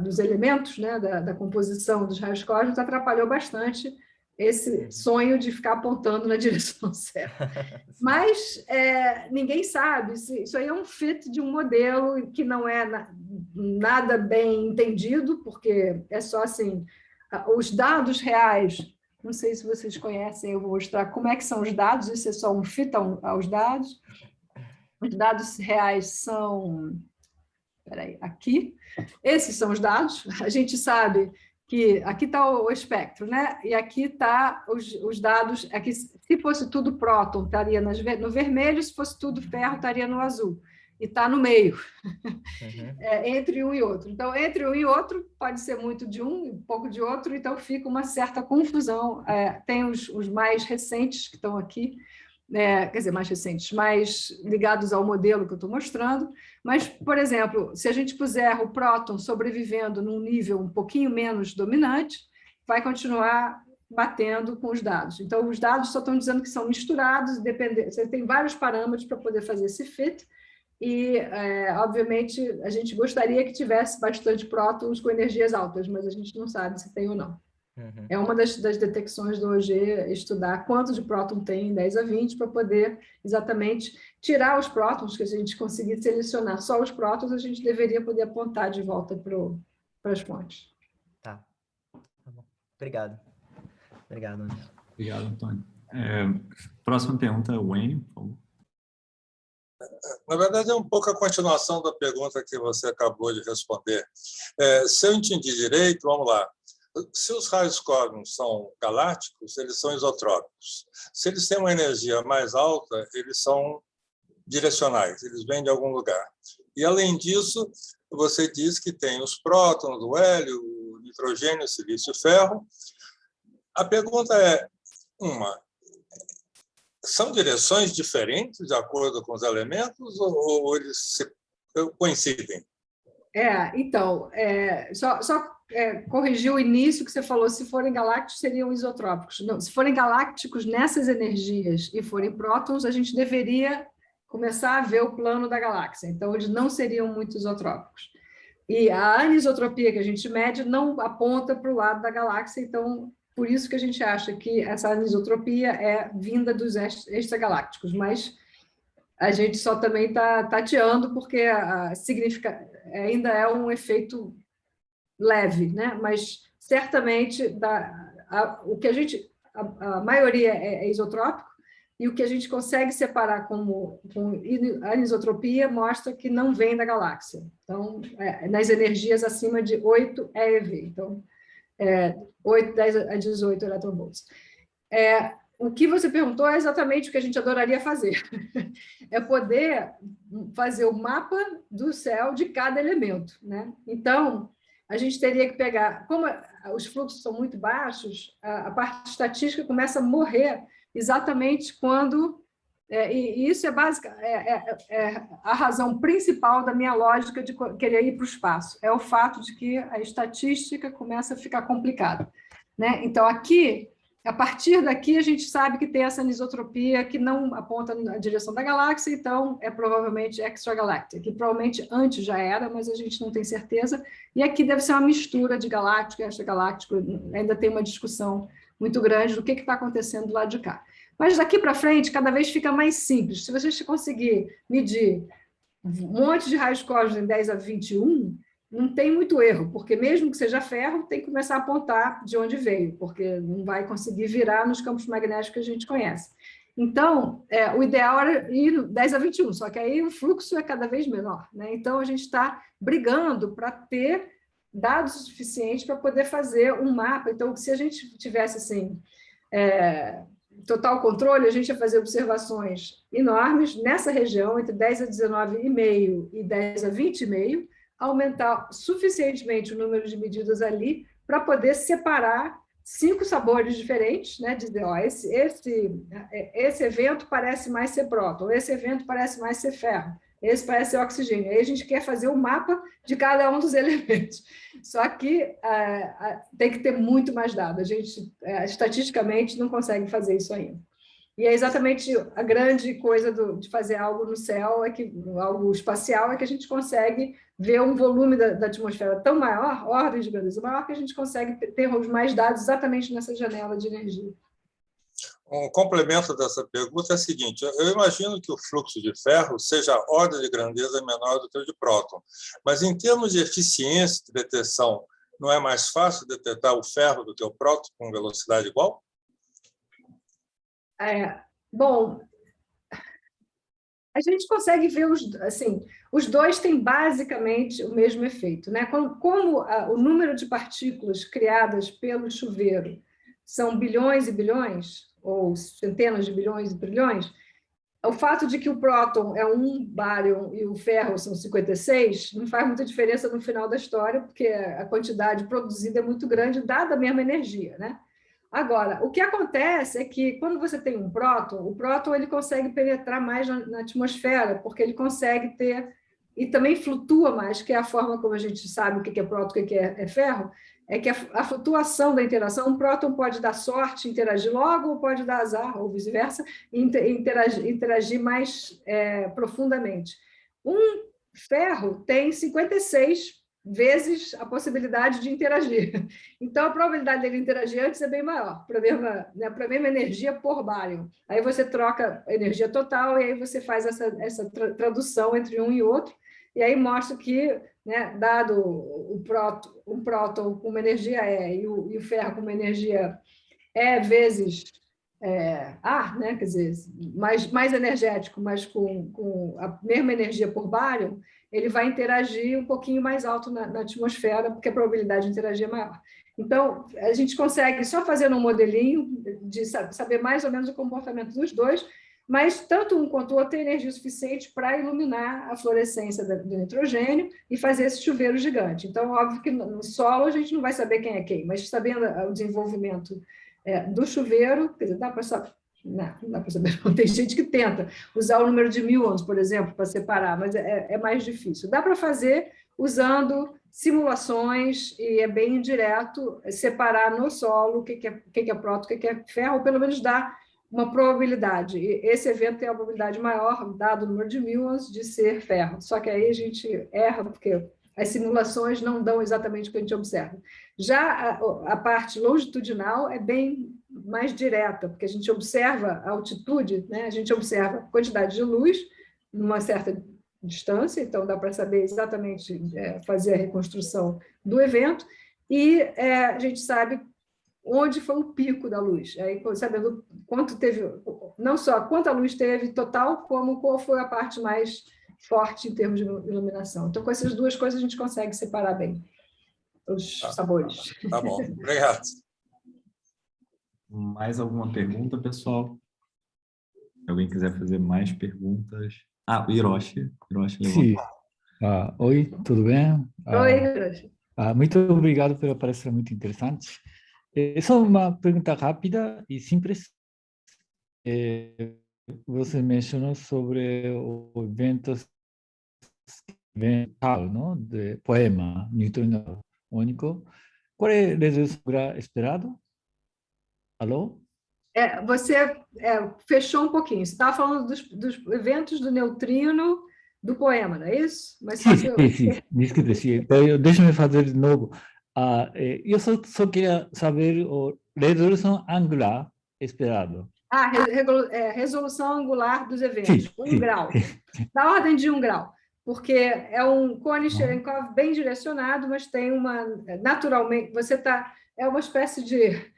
dos elementos, né, da composição dos raios cósmicos, atrapalhou bastante esse sonho de ficar apontando na direção certa. Mas ninguém sabe, isso aí é um fit de um modelo que não é nada bem entendido, porque é só assim, os dados reais, não sei se vocês conhecem, eu vou mostrar como é que são os dados, isso é só um fit aos dados. Os dados reais são... Espera aí, aqui. Esses são os dados. A gente sabe que aqui está o espectro, né? E aqui está os dados. Aqui, se fosse tudo próton, estaria no vermelho, se fosse tudo ferro, estaria no azul. e está no meio, Uhum. entre um e outro. Então, entre um e outro, pode ser muito de um e pouco de outro, então fica uma certa confusão. Tem os mais recentes que estão aqui, quer dizer, mais recentes, mais ligados ao modelo que eu estou mostrando, mas, por exemplo, se a gente puser o próton sobrevivendo num nível um pouquinho menos dominante, vai continuar batendo com os dados. Então, os dados só estão dizendo que são misturados, você tem vários parâmetros para poder fazer esse fit, e, obviamente, a gente gostaria que tivesse bastante prótons com energias altas, mas a gente não sabe se tem ou não. Uhum. É uma das detecções do OG, estudar quanto de próton tem em 10 a 20, para poder exatamente tirar os prótons, que a gente conseguir selecionar só os prótons, a gente deveria poder apontar de volta para as fontes. Tá. Tá bom. Obrigado. Obrigado, Ângelo. Obrigado, Antônio. Próxima pergunta, Wayne, por favor. Na verdade, é um pouco a continuação da pergunta que você acabou de responder. Se eu entendi direito, vamos lá. Se os raios cósmicos são galácticos, eles são isotrópicos. Se eles têm uma energia mais alta, eles são direcionais, eles vêm de algum lugar. E, além disso, você diz que tem os prótons, o hélio, o nitrogênio, o silício e o ferro. A pergunta é, são direções diferentes de acordo com os elementos ou eles coincidem? Então, só corrigir o início que você falou, se forem galácticos, seriam isotrópicos. Não, se forem galácticos nessas energias e forem prótons, a gente deveria começar a ver o plano da galáxia. Então, eles não seriam muito isotrópicos. E a anisotropia que a gente mede não aponta para o lado da galáxia, então, por isso que a gente acha que essa anisotropia é vinda dos extragalácticos, mas a gente só também está tateando, porque ainda é um efeito leve, né? Mas certamente a maioria é isotrópico, e o que a gente consegue separar com anisotropia mostra que não vem da galáxia. Então, nas energias acima de 8 eV, então 8, 10 a 18 eletronvolts. O que você perguntou é exatamente o que a gente adoraria fazer. É poder fazer o mapa do céu de cada elemento, né? Então, a gente teria que pegar... Como os fluxos são muito baixos, a parte estatística começa a morrer exatamente quando... e isso é a razão principal da minha lógica de querer ir para o espaço. É o fato de que a estatística começa a ficar complicada, né? Então, a partir daqui, a gente sabe que tem essa anisotropia que não aponta na direção da galáxia, então é provavelmente extragalactic, que provavelmente antes já era, mas a gente não tem certeza. E aqui deve ser uma mistura de galáctico e extragaláctico, ainda tem uma discussão muito grande do que está acontecendo do lado de cá. Mas daqui para frente, cada vez fica mais simples. Se você conseguir medir um monte de raios cósmicos em 10 a 21, não tem muito erro, porque mesmo que seja ferro, tem que começar a apontar de onde veio, porque não vai conseguir virar nos campos magnéticos que a gente conhece. Então, o ideal era ir 10 a 21, só que aí o fluxo é cada vez menor, né? Então, a gente está brigando para ter dados suficientes para poder fazer um mapa. Então, se a gente tivesse assim, total controle, a gente ia fazer observações enormes nessa região, entre 10 a 19,5 e 10 a 20,5, aumentar suficientemente o número de medidas ali para poder separar 5 sabores diferentes, né? Dizer, ó, esse evento parece mais ser próton, esse evento parece mais ser ferro, esse parece ser oxigênio. Aí a gente quer fazer o mapa de cada um dos elementos. Só que tem que ter muito mais dados. A gente, estatisticamente, não consegue fazer isso ainda. E é exatamente a grande coisa de fazer algo no céu, algo espacial, é que a gente consegue ver um volume da atmosfera tão maior, ordem de grandeza maior, que a gente consegue ter mais dados exatamente nessa janela de energia. Um complemento dessa pergunta é o seguinte: eu imagino que o fluxo de ferro seja a ordem de grandeza menor do que o de próton, mas em termos de eficiência de detecção, não é mais fácil detectar o ferro do que o próton com velocidade igual? Bom, a gente consegue ver os dois têm basicamente o mesmo efeito, né? Como o número de partículas criadas pelo chuveiro são bilhões e bilhões, ou centenas de bilhões e trilhões, o fato de que o próton é 1 bárion e o ferro são 56 não faz muita diferença no final da história, porque a quantidade produzida é muito grande, dada a mesma energia, né? Agora, o que acontece é que quando você tem um próton, o próton ele consegue penetrar mais na atmosfera, porque ele consegue ter, e também flutua mais, que é a forma como a gente sabe o que é próton e o que é ferro, é que a flutuação da interação, um próton pode dar sorte, interagir logo, ou pode dar azar, ou vice-versa, e interagir mais profundamente. Um ferro tem 56 vezes a possibilidade de interagir. Então, a probabilidade dele interagir antes é bem maior, para a mesma energia por bárion. Aí você troca a energia total e aí você faz essa tradução entre um e outro, e aí mostra que, né, dado um próton com uma energia E e o ferro com uma energia E vezes A, né, quer dizer, mais energético, mas com a mesma energia por bárion, ele vai interagir um pouquinho mais alto na atmosfera, porque a probabilidade de interagir é maior. Então, a gente consegue, só fazendo um modelinho, de saber mais ou menos o comportamento dos dois, mas tanto um quanto o outro tem energia suficiente para iluminar a fluorescência do nitrogênio e fazer esse chuveiro gigante. Então, óbvio que no solo a gente não vai saber quem é quem, mas sabendo o desenvolvimento do chuveiro, quer dizer, dá para saber. Não dá para saber, não. Tem gente que tenta usar o número de muons, por exemplo, para separar, mas é mais difícil. Dá para fazer usando simulações e é bem direto separar no solo o que é próton, o que é ferro, ou pelo menos dar uma probabilidade. E esse evento tem a probabilidade maior, dado o número de muons, de ser ferro. Só que aí a gente erra, porque as simulações não dão exatamente o que a gente observa. Já a parte longitudinal é bem mais direta, porque a gente observa a altitude, né? A gente observa a quantidade de luz numa certa distância, então dá para saber exatamente fazer a reconstrução do evento, e a gente sabe onde foi o pico da luz, aí sabendo quanto teve, não só quanta luz teve total, como qual foi a parte mais forte em termos de iluminação. Então, com essas duas coisas, a gente consegue separar bem os sabores. Tá bom, obrigado. Mais alguma pergunta, pessoal? Se alguém quiser fazer mais perguntas... Ah, o Hiroshi. Sim. Oi, tudo bem? Oi, Hiroshi. Muito obrigado pela palestra, muito interessante. Só uma pergunta rápida e simples. Você mencionou sobre o evento mental, não? De poema, neutrino único. Qual é a resolução esperado? Alô? Você fechou um pouquinho. Você estava falando dos eventos do neutrino do poema, não é isso? Mas sim. Desculpe, sim. Então, deixa-me fazer de novo. Eu só queria saber a resolução angular esperado. Resolução angular dos eventos, 1 grau. Da ordem de 1 grau. Porque é um cone Cherenkov bem direcionado, mas tem naturalmente, é uma espécie de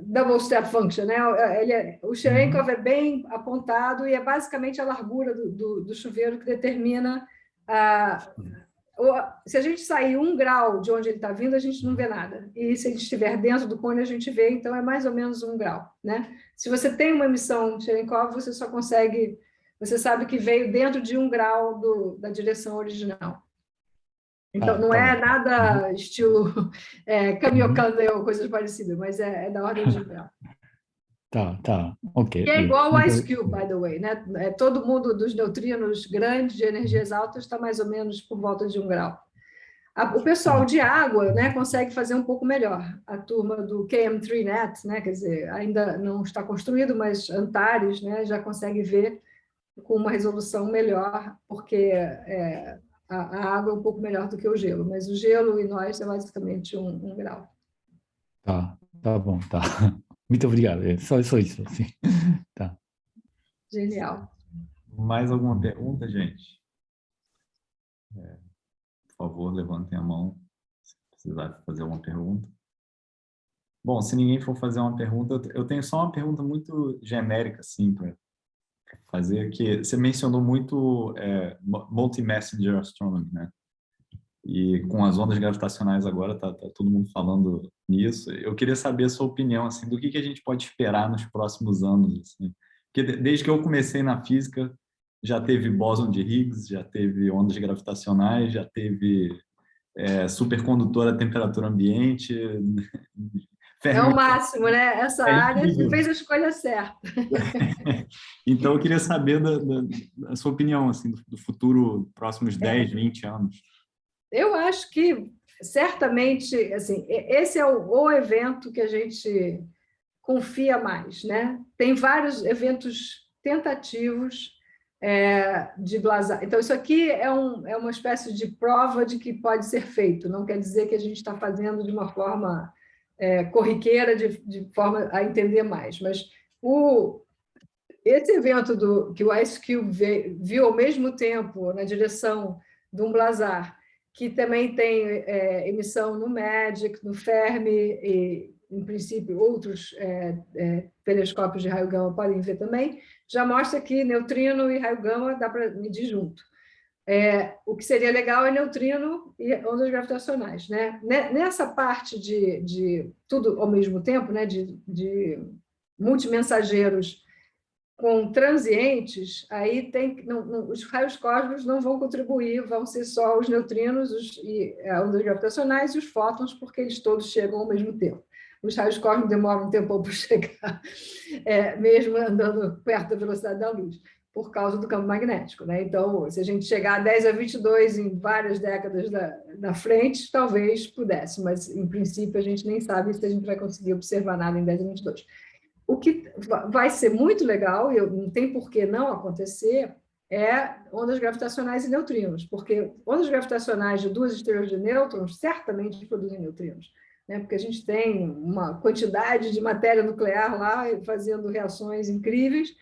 double step function, né? O Cherenkov é bem apontado e é basicamente a largura do chuveiro que determina se a gente sair 1 grau de onde ele está vindo, a gente não vê nada. E se ele estiver dentro do cone, a gente vê, então é mais ou menos 1 grau, né? Se você tem uma emissão Cherenkov, você só consegue, você sabe que veio dentro de 1 grau da direção original. Então, não é nada estilo Kamiokande ou coisas parecidas, mas é da ordem de 1 grau. Tá, ok. Que é igual ao Ice Cube, by the way, né? Todo mundo dos neutrinos grandes, de energias altas, está mais ou menos por volta de 1 grau. O pessoal de água, né, consegue fazer um pouco melhor. A turma do KM3Net, né, quer dizer, ainda não está construído, mas Antares, né, já consegue ver com uma resolução melhor, porque a água é um pouco melhor do que o gelo, mas o gelo e nós é basicamente 1 grau. Tá bom, tá. Muito obrigado. Só isso, sim. Tá. Genial. Mais alguma pergunta, gente? Por favor, levantem a mão se precisar fazer alguma pergunta. Bom, se ninguém for fazer uma pergunta, eu tenho só uma pergunta muito genérica, assim, para fazer, que você mencionou muito multi-messenger astronomy, né? E com as ondas gravitacionais agora, tá todo mundo falando nisso. Eu queria saber a sua opinião, assim, do que a gente pode esperar nos próximos anos, assim. Porque desde que eu comecei na física, já teve bóson de Higgs, já teve ondas gravitacionais, já teve supercondutor a temperatura ambiente. É o máximo, né? Essa área, você fez a escolha certa. Então, eu queria saber da sua opinião, assim, do futuro, próximos 10, 20 anos. Eu acho que, certamente, assim, esse é o evento que a gente confia mais, né? Tem vários eventos tentativos de blazar. Então, isso aqui é uma espécie de prova de que pode ser feito. Não quer dizer que a gente está fazendo de uma forma corriqueira, de forma a entender mais. Mas esse evento que o IceCube viu ao mesmo tempo na direção de um blazar, que também tem emissão no MAGIC, no Fermi, e, em princípio, outros telescópios de raio gama podem ver também, já mostra que neutrino e raio gama dá para medir junto. O que seria legal é neutrino e ondas gravitacionais, né? Nessa parte de tudo ao mesmo tempo, né? de multimensageiros com transientes, aí os raios cósmicos não vão contribuir, vão ser só os neutrinos e ondas gravitacionais e os fótons, porque eles todos chegam ao mesmo tempo. Os raios cósmicos demoram um tempo para chegar, mesmo andando perto da velocidade da luz, por causa do campo magnético, né? Então, se a gente chegar a 10 a 22 em várias décadas na frente, talvez pudesse, mas, em princípio, a gente nem sabe se a gente vai conseguir observar nada em 10 a 22. O que vai ser muito legal, e não tem por que não acontecer, ondas gravitacionais e neutrinos, porque ondas gravitacionais de duas estrelas de nêutrons certamente produzem neutrinos, né? Porque a gente tem uma quantidade de matéria nuclear lá fazendo reações incríveis.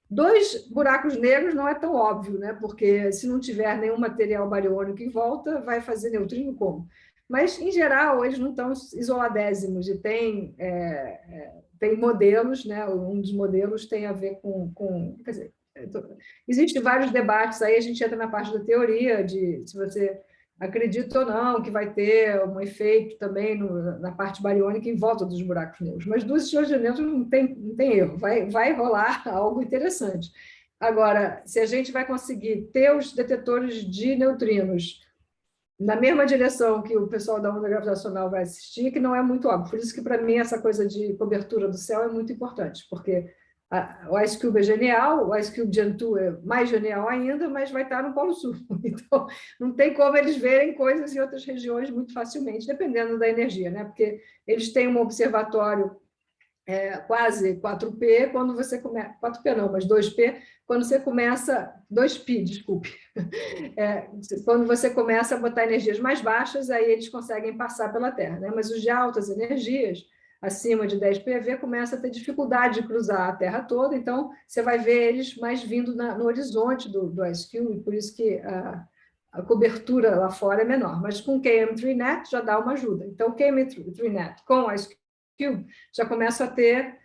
Dois buracos negros não é tão óbvio, né? Porque se não tiver nenhum material bariônico em volta, vai fazer neutrino como? Mas, em geral, eles não estão isoladésimos e tem modelos, né? Um dos modelos tem a ver quer dizer, existem vários debates, aí a gente entra na parte da teoria, de se você acredita ou não que vai ter um efeito também na parte bariônica em volta dos buracos negros. Mas duas estrelas de nêutrons não tem erro, vai rolar algo interessante. Agora, se a gente vai conseguir ter os detetores de neutrinos na mesma direção que o pessoal da onda gravitacional vai assistir, que não é muito óbvio. Por isso que, para mim, essa coisa de cobertura do céu é muito importante, porque o IceCube é genial, o IceCube Gen 2 é mais genial ainda, mas vai estar no Polo Sul. Então, não tem como eles verem coisas em outras regiões muito facilmente, dependendo da energia, né? Porque eles têm um observatório quase 4P, quando você começa... 4P não, mas 2P, quando você começa... 2P, desculpe. Quando você começa a botar energias mais baixas, aí eles conseguem passar pela Terra, né? Mas os de altas energias, acima de 10 PeV, começa a ter dificuldade de cruzar a Terra toda, então você vai ver eles mais vindo no horizonte do IceCube, e por isso que a cobertura lá fora é menor. Mas com o KM3Net já dá uma ajuda. Então, o KM3Net com o IceCube já começa a ter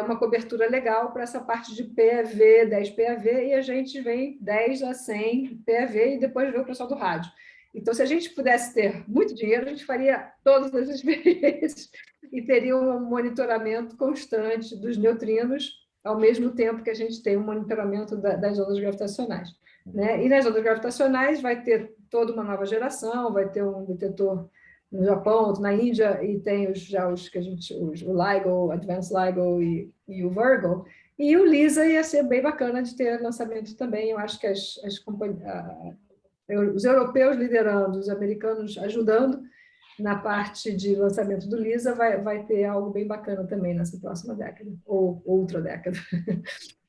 uma cobertura legal para essa parte de PeV, 10 PeV, e a gente vem 10 a 100 PeV e depois vê o pessoal do rádio. Então, se a gente pudesse ter muito dinheiro, a gente faria todas as experiências e teria um monitoramento constante dos neutrinos, ao mesmo tempo que a gente tem um monitoramento das ondas gravitacionais, né? E nas ondas gravitacionais vai ter toda uma nova geração, vai ter um detetor no Japão, outro na Índia, e tem o LIGO, Advanced LIGO e o Virgo, e o LISA ia ser bem bacana de ter lançamento também. Eu acho que os europeus liderando, os americanos ajudando na parte de lançamento do LISA, vai ter algo bem bacana também nessa próxima década, ou outra década.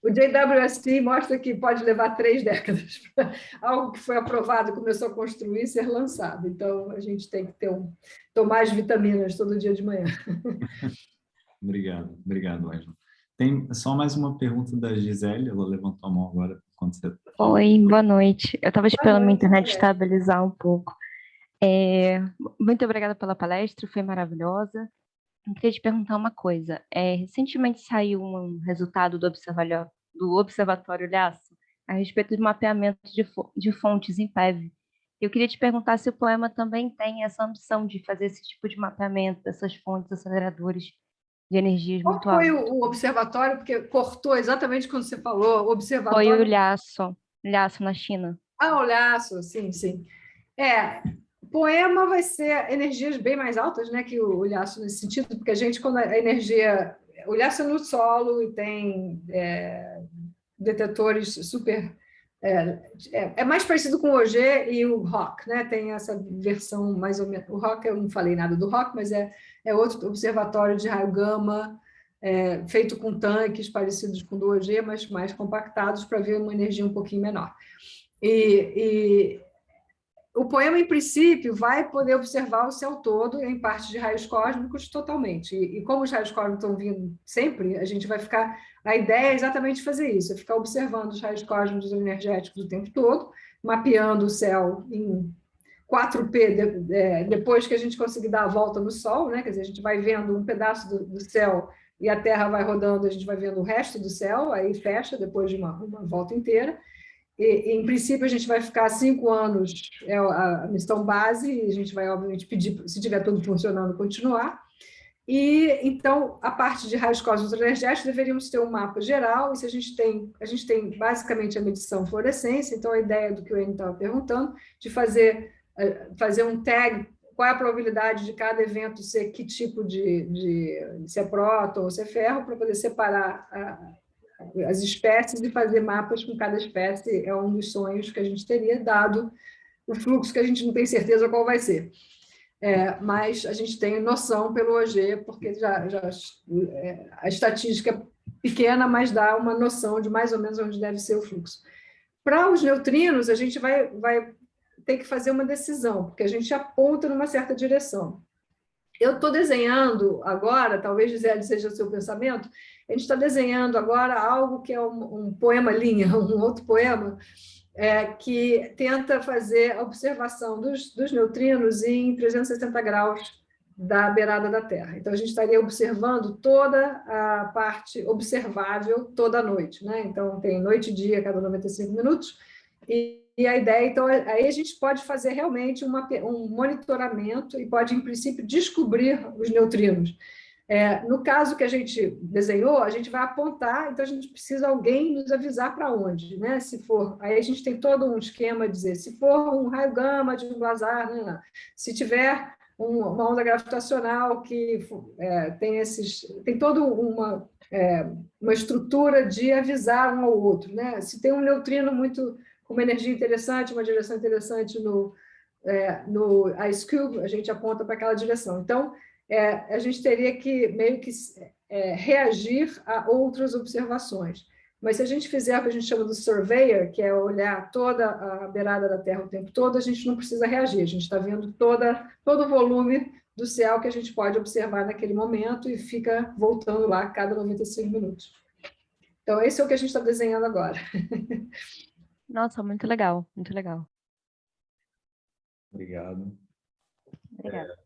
O JWST mostra que pode levar 3 décadas para algo que foi aprovado, começou a construir e ser lançado. Então, a gente tem que tomar as vitaminas todo dia de manhã. Obrigado, Ângela. Tem só mais uma pergunta da Gisele, ela levantou a mão agora. Quando você... Oi, boa noite. Eu estava esperando a minha internet estabilizar um pouco. Muito obrigada pela palestra, foi maravilhosa. Eu queria te perguntar uma coisa. Recentemente saiu um resultado do Observatório Lhaço a respeito do mapeamento de fontes em PeV. Eu queria te perguntar se o Poema também tem essa ambição de fazer esse tipo de mapeamento dessas fontes aceleradoras de energias Qual muito foi altas. o observatório? Porque cortou exatamente quando você falou, Foi observatório... o Lhasa na China. Ah, o Lhasa, sim, sim. Poema vai ser energias bem mais altas, né, que o Lhasa nesse sentido, porque a gente, quando a energia... O Lhasa é no solo e tem detetores super... É mais parecido com o OG e o ROC, né? Tem essa versão mais ou menos... O ROC, eu não falei nada do ROC, mas é outro observatório de raio gama, feito com tanques parecidos com o do OG, mas mais compactados para ver uma energia um pouquinho menor. E o poema, em princípio, vai poder observar o céu todo em parte de raios cósmicos totalmente. E como os raios cósmicos estão vindo sempre, a gente vai ficar... A ideia é exatamente fazer isso, é ficar observando os raios cósmicos energéticos o tempo todo, mapeando o céu em 4P, depois que a gente conseguir dar a volta no Sol, né? Quer dizer, a gente vai vendo um pedaço do céu e a Terra vai rodando, a gente vai vendo o resto do céu, aí fecha depois de uma volta inteira. Em princípio, a gente vai ficar 5 anos, é a missão base, e a gente vai, obviamente, pedir, se tiver tudo funcionando, continuar. E, então, a parte de raios cósmicos energéticos, deveríamos ter um mapa geral, e se a gente tem basicamente a medição fluorescência, então a ideia do que o Enio estava perguntando, de fazer um tag, qual é a probabilidade de cada evento ser que tipo se é próton ou se é ferro, para poder separar as espécies e fazer mapas com cada espécie, é um dos sonhos que a gente teria, dado o fluxo que a gente não tem certeza qual vai ser. Mas a gente tem noção pelo OG, porque a estatística é pequena, mas dá uma noção de mais ou menos onde deve ser o fluxo. Para os neutrinos, a gente vai ter que fazer uma decisão, porque a gente aponta numa certa direção. Eu estou desenhando agora, talvez Gisele seja o seu pensamento, a gente está desenhando agora algo que é um poema-linha, um outro poema, que tenta fazer a observação dos neutrinos em 360 graus da beirada da Terra. Então, a gente estaria observando toda a parte observável toda a noite, né? Então, tem noite e dia a cada 95 minutos, e a ideia, então, aí a gente pode fazer realmente um monitoramento e pode, em princípio, descobrir os neutrinos. No caso que a gente desenhou, a gente vai apontar, então a gente precisa alguém nos avisar para onde, né? Se for, aí a gente tem todo um esquema de dizer, se for um raio gama de um blazar, né? Se tiver uma onda gravitacional que tem toda uma estrutura de avisar um ao outro, né? Se tem um neutrino com uma energia interessante, uma direção interessante no Ice Cube, a gente aponta para aquela direção. Então, a gente teria que meio que reagir a outras observações. Mas se a gente fizer o que a gente chama do surveyor, que é olhar toda a beirada da Terra o tempo todo, a gente não precisa reagir, a gente está vendo todo o volume do céu que a gente pode observar naquele momento e fica voltando lá a cada 95 minutos. Então, esse é o que a gente está desenhando agora. Nossa, muito legal, muito legal. Obrigado. Obrigada.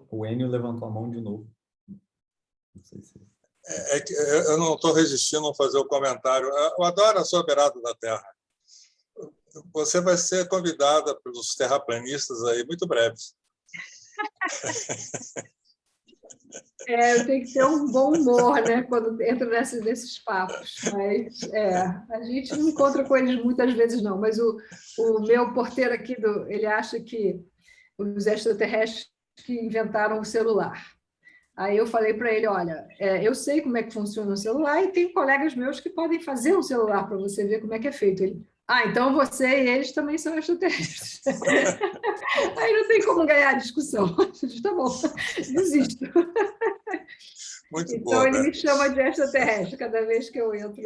O Enio levantou a mão de novo. Não sei se... que eu não estou resistindo a fazer o comentário. Eu adoro a sua beirada da Terra. Você vai ser convidada pelos terraplanistas aí muito breve. Eu tenho que ter um bom humor, né, quando entro nesses papos, mas a gente não encontra com eles muitas vezes, não. Mas o meu porteiro aqui, ele acha que os extraterrestres que inventaram o celular. Aí eu falei para ele, olha, eu sei como é que funciona o celular e tem colegas meus que podem fazer um celular para você ver como é que é feito. Ele, então você e eles também são extraterrestres. Aí não tem como ganhar a discussão. Tá bom, desisto. Muito então boa, ele né? me chama de extraterrestre cada vez que eu entro.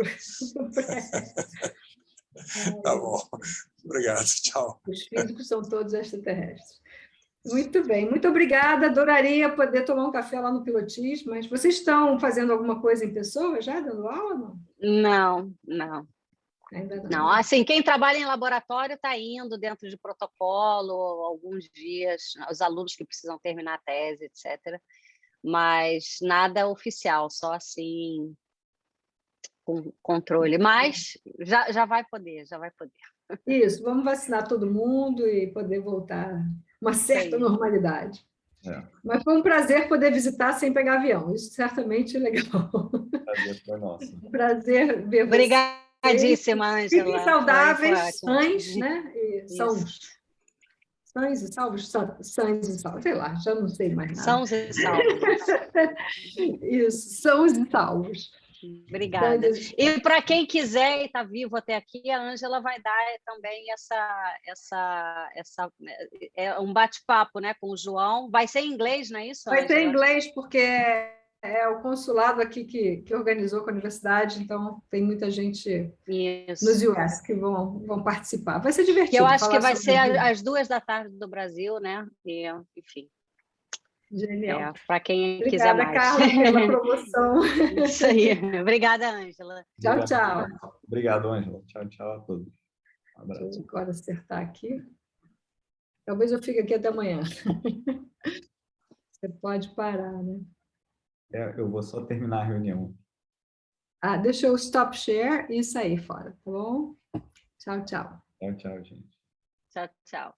Tá bom. Obrigado. Tchau. Os físicos são todos extraterrestres. Muito bem, muito obrigada. Adoraria poder tomar um café lá no Pilotis, mas vocês estão fazendo alguma coisa em pessoa já, dando aula? Não. Ainda não. Não, assim, quem trabalha em laboratório está indo dentro de protocolo, alguns dias, os alunos que precisam terminar a tese, etc. Mas nada oficial, só assim, com controle. Mas já vai poder. Isso, vamos vacinar todo mundo e poder voltar a uma certa normalidade. Mas foi um prazer poder visitar sem pegar avião. Isso certamente é legal. Prazer foi nosso. Um prazer ver vocês. Obrigadíssima, Ângela. Fiquem saudáveis, Foi ótimo. sãs, né? E sãs e salvos, sãs e salvos, sei lá, já não sei mais nada. Sãos e salvos. Isso, sãos e salvos. Obrigada. E para quem quiser e está vivo até aqui, a Ângela vai dar também um bate-papo, né, com o João. Vai ser em inglês, não é isso, Vai Ângela? ser em inglês, porque é o consulado aqui que organizou com a universidade, então tem muita gente nos US que vão participar. Vai ser divertido. Que eu acho que vai ser às 2h do Brasil, né? E, enfim. Genial. Para quem Obrigada, quiser mais. Carla, pela promoção. Isso aí. Obrigada, Ângela. Tchau, tchau. Obrigado, Ângela. Tchau, tchau a todos. Um abraço. Deixa eu agora acertar aqui. Talvez eu fique aqui até amanhã. Você pode parar, né? Eu vou só terminar a reunião. Deixa eu stop share e sair fora, tá bom? Tchau, tchau. Tchau, tchau, gente. Tchau, tchau.